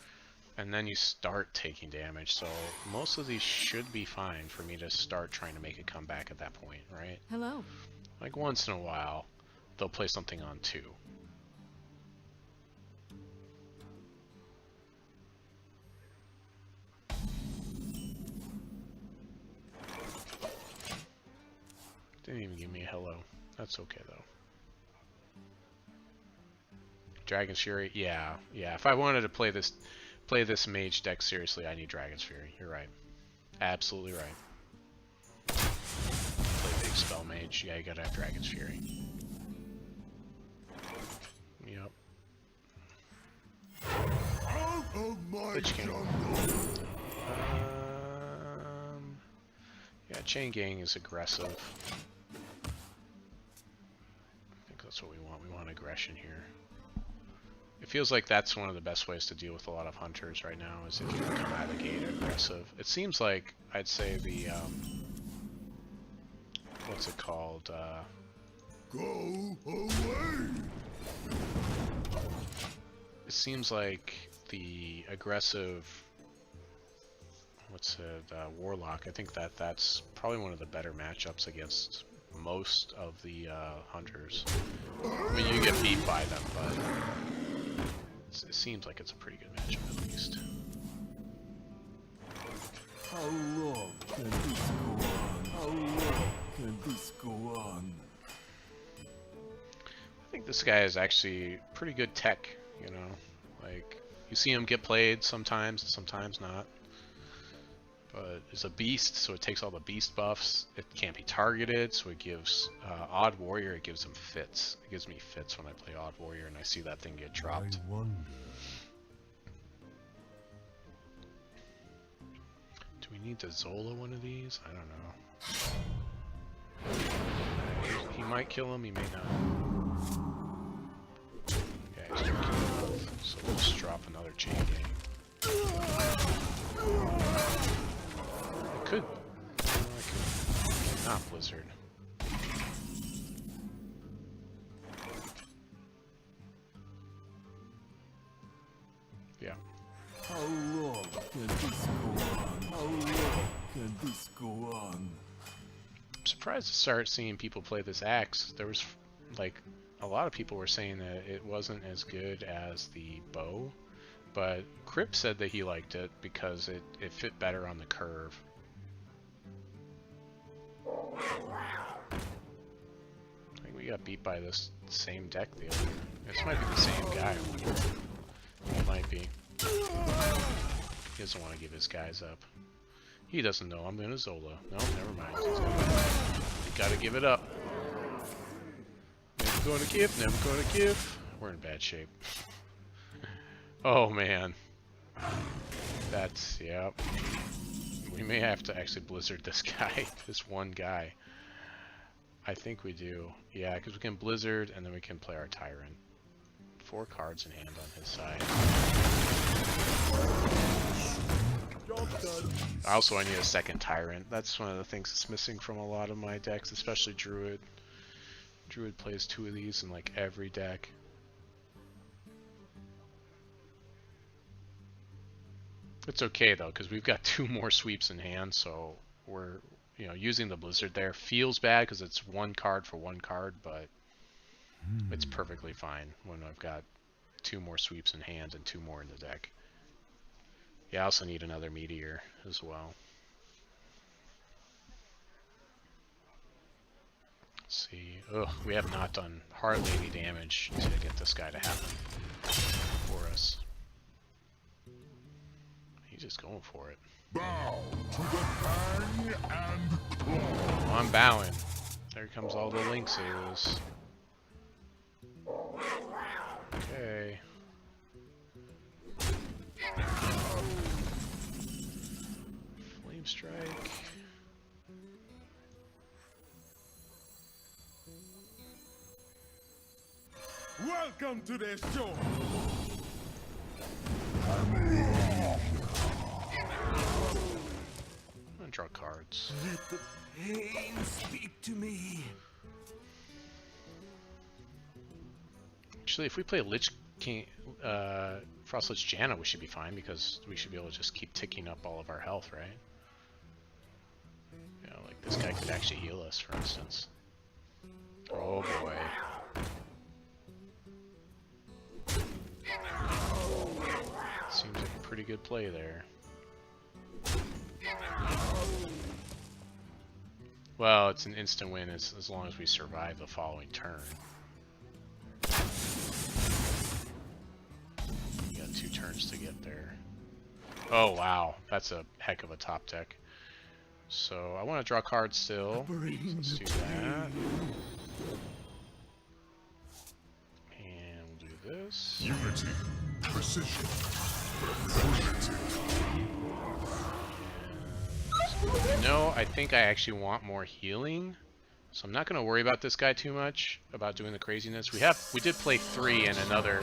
And then you start taking damage, so most of these should be fine for me to start trying to make a comeback at that point, right? Hello. Like, once in a while, they'll play something on 2. Didn't even give me a hello. That's okay, though. Dragon's Fury? Yeah. If I wanted to play this Mage deck seriously, I need Dragon's Fury. You're right. Absolutely right. Play big spell Mage. Yeah, you gotta have Dragon's Fury. Yep. Out of my Lich King. jungle. Yeah, Chain Gang is aggressive. I think that's what we want. We want aggression here. It feels like that's one of the best ways to deal with a lot of hunters right now, is if you come out of the gate aggressive. It seems like, I'd say the, what's it called? Go away. It seems like the aggressive, what's it, Warlock, I think that's probably one of the better matchups against most of the hunters. I mean, you get beat by them, but it seems like it's a pretty good matchup at least. How long can this go on? How long can this go on? I think this guy is actually pretty good tech, you know? Like, you see him get played sometimes, sometimes not. But it's a beast, so it takes all the beast buffs. It can't be targeted, so it gives Odd Warrior, it gives him fits. It gives me fits when I play Odd Warrior and I see that thing get dropped. I wonder. Do we need to Zola one of these? I don't know. He might kill him, he may not. Yeah, he's drinking enough, so we'll just drop another Chain Gang. I could. Not Blizzard. Yeah. How long can this go on? How long can this go on? I'm surprised to start seeing people play this axe. There was, like, a lot of people were saying that it wasn't as good as the bow, but Crip said that he liked it because it fit better on the curve. I think we got beat by this same deck the other. This might be the same guy. I wonder. It might be. He doesn't want to give his guys up. He doesn't know I'm gonna Zola. No, never mind. You gotta give it up. Never gonna give, never gonna give. We're in bad shape. Oh man. That's, yep. We may have to actually Blizzard this guy, this one guy. I think we do. Yeah, because we can Blizzard and then we can play our Tyrant. 4 cards in hand on his side. Also, I need a second Tyrant. That's one of the things that's missing from a lot of my decks, especially Druid. Druid plays 2 of these in like every deck. It's okay though, because we've got 2 more sweeps in hand, so we're, you know, using the Blizzard there feels bad because it's 1 card for 1 card, but it's perfectly fine when I've got 2 more sweeps in hand and 2 more in the deck. Yeah, I also need another Meteor as well. Let's see. Ugh, we have not done Heart Lady damage to get this guy to happen for us. He's just going for it. Bow to the fang and claw. Oh, I'm bowing. There comes all the Lynxes. Okay. strike. Welcome to the show. I'm gonna draw cards. Let the pain speak to me. Actually, if we play Lich King, Frost Lich Janna, we should be fine because we should be able to just keep ticking up all of our health, right? You know, like this guy could actually heal us, for instance. Oh boy. Seems like a pretty good play there. Well, it's an instant win as long as we survive the following turn. You got 2 turns to get there. Oh wow, that's a heck of a top deck. So I want to draw cards still. So let's do that. And we'll do this. Unity, precision, No, I think I actually want more healing, so I'm not going to worry about this guy too much about doing the craziness. We did play 3 in another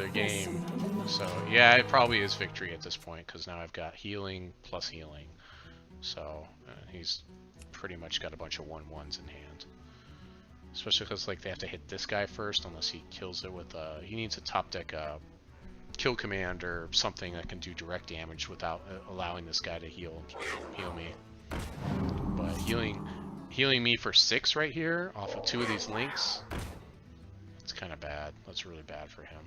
game, so yeah, it probably is victory at this point because now I've got healing plus healing. So he's pretty much got a bunch of 1/1s in hand, especially because like they have to hit this guy first unless he kills it with he needs a top deck kill command or something that can do direct damage without allowing this guy to heal me. But healing me for 6 right here off of 2 of these links, that's kind of bad. That's really bad for him.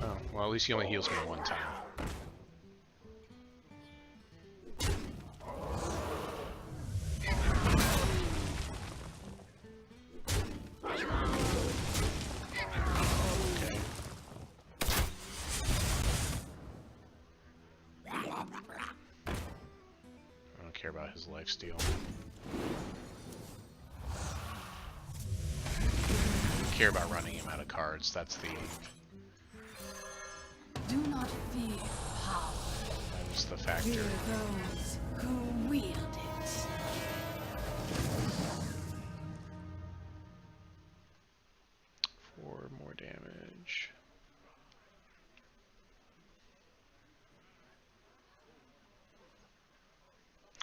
Oh, well, at least he only heals me 1 time. Care about his lifesteal. Care about running him out of cards. That's the. Do not fear power. That is the factor. Fear those who wield it. 4 more damage.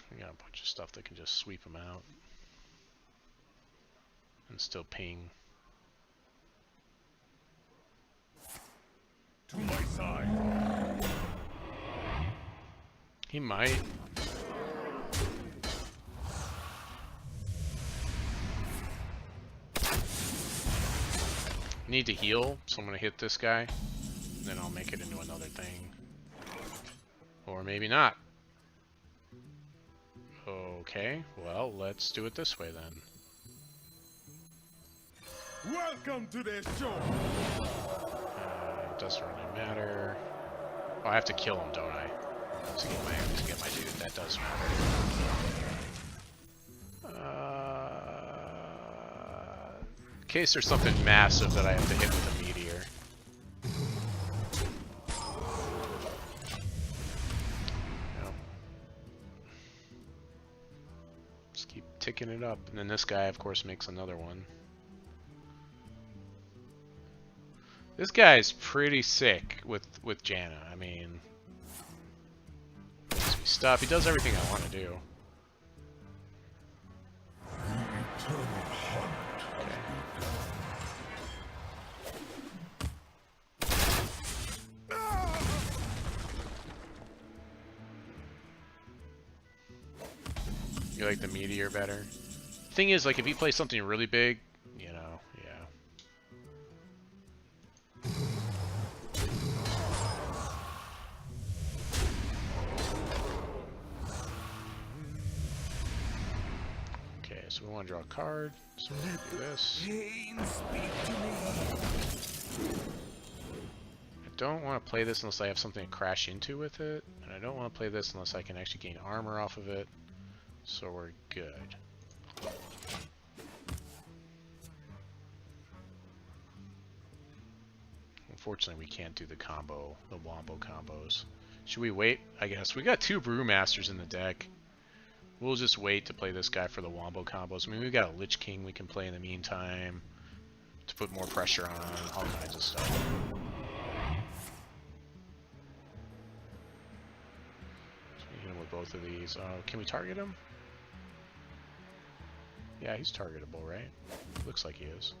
We got a bunch of stuff that can just sweep him out and still ping. to my side. He might. Need to heal, so I'm gonna hit this guy, then I'll make it into another thing. Or maybe not. Okay, well, let's do it this way then. Welcome to the show. It doesn't really matter. Oh, I have to kill him, don't I? To get my dude. That does matter. In case there's something massive that I have to hit with a meteor. Yep. Just keep ticking it up, and then this guy, of course, makes another one. This guy's pretty sick with Janna. I mean, makes me stop. He does everything I want to do. You like the meteor better? Thing is, like, if he plays something really big, you know, yeah. Okay, so we want to draw a card. So we're gonna do this. Pain, speak to me. I don't want to play this unless I have something to crash into with it, and I don't want to play this unless I can actually gain armor off of it. So we're good. Unfortunately, we can't do the wombo combos. Should we wait? I guess we got 2 Brewmasters in the deck. We'll just wait to play this guy for the wombo combos. I mean, we've got a Lich King we can play in the meantime to put more pressure on, all kinds of stuff. So we hit him with both of these. Can we target him? Yeah, he's targetable, right? Looks like he is.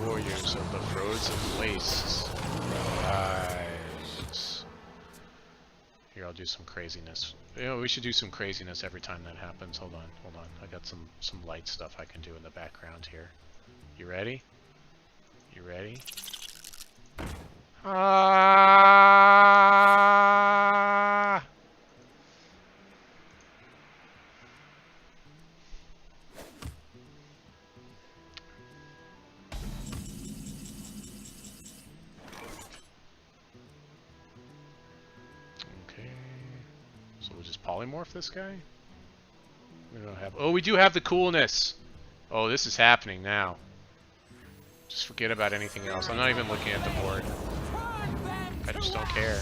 Warriors of the Frozen Wastes. Rise. Here, I'll do some craziness. You know, we should do some craziness every time that happens. Hold on, hold on. I got some light stuff I can do in the background here. You ready? You ready? Ah! So we'll just polymorph this guy? We don't have... Oh, we do have the coolness! Oh, this is happening now. Just forget about anything else. I'm not even looking at the board. I just don't care.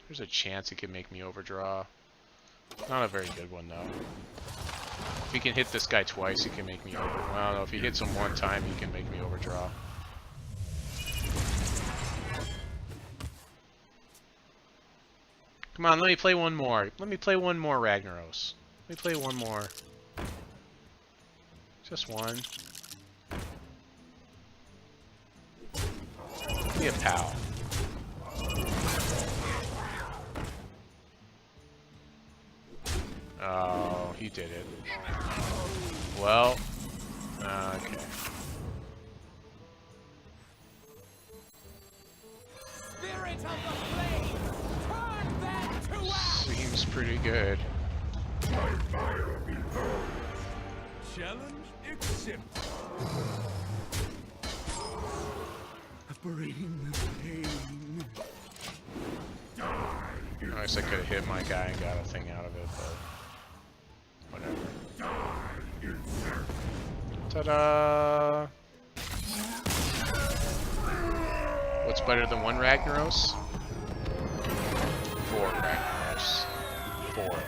There's a chance he could make me overdraw. Not a very good one, though. If he can hit this guy twice, he can make me over... Well, no, if he hits him one time, he can make me overdraw. Come on, let me play one more. Let me play one more Ragnaros. Let me play one more. Just one. Be a pal. Oh, he did it. Well, okay. Spirit of the flame, turn them to ash. Seems pretty good. Challenge accepted. Bring pain. I guess I could have hit my guy and got a thing out of it, but whatever. Ta-da! What's better than 1 Ragnaros? 4 Ragnaros. 4 of them.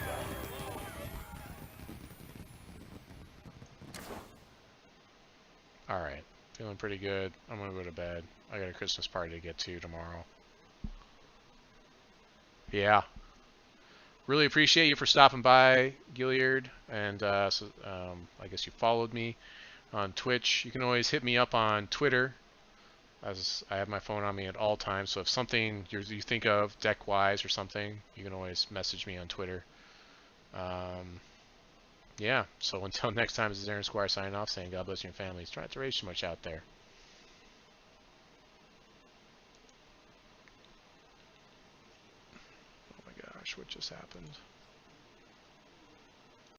Alright. Feeling pretty good. I'm gonna go to bed. I got a Christmas party to get to tomorrow. Yeah. Really appreciate you for stopping by, Gilliard. And I guess you followed me on Twitch. You can always hit me up on Twitter, as I have my phone on me at all times. So if something you think of deck-wise or something, you can always message me on Twitter. Yeah, so until next time, this is Aaron Squire signing off, saying God bless your families. Try not to race too much out there. Oh my gosh, what just happened?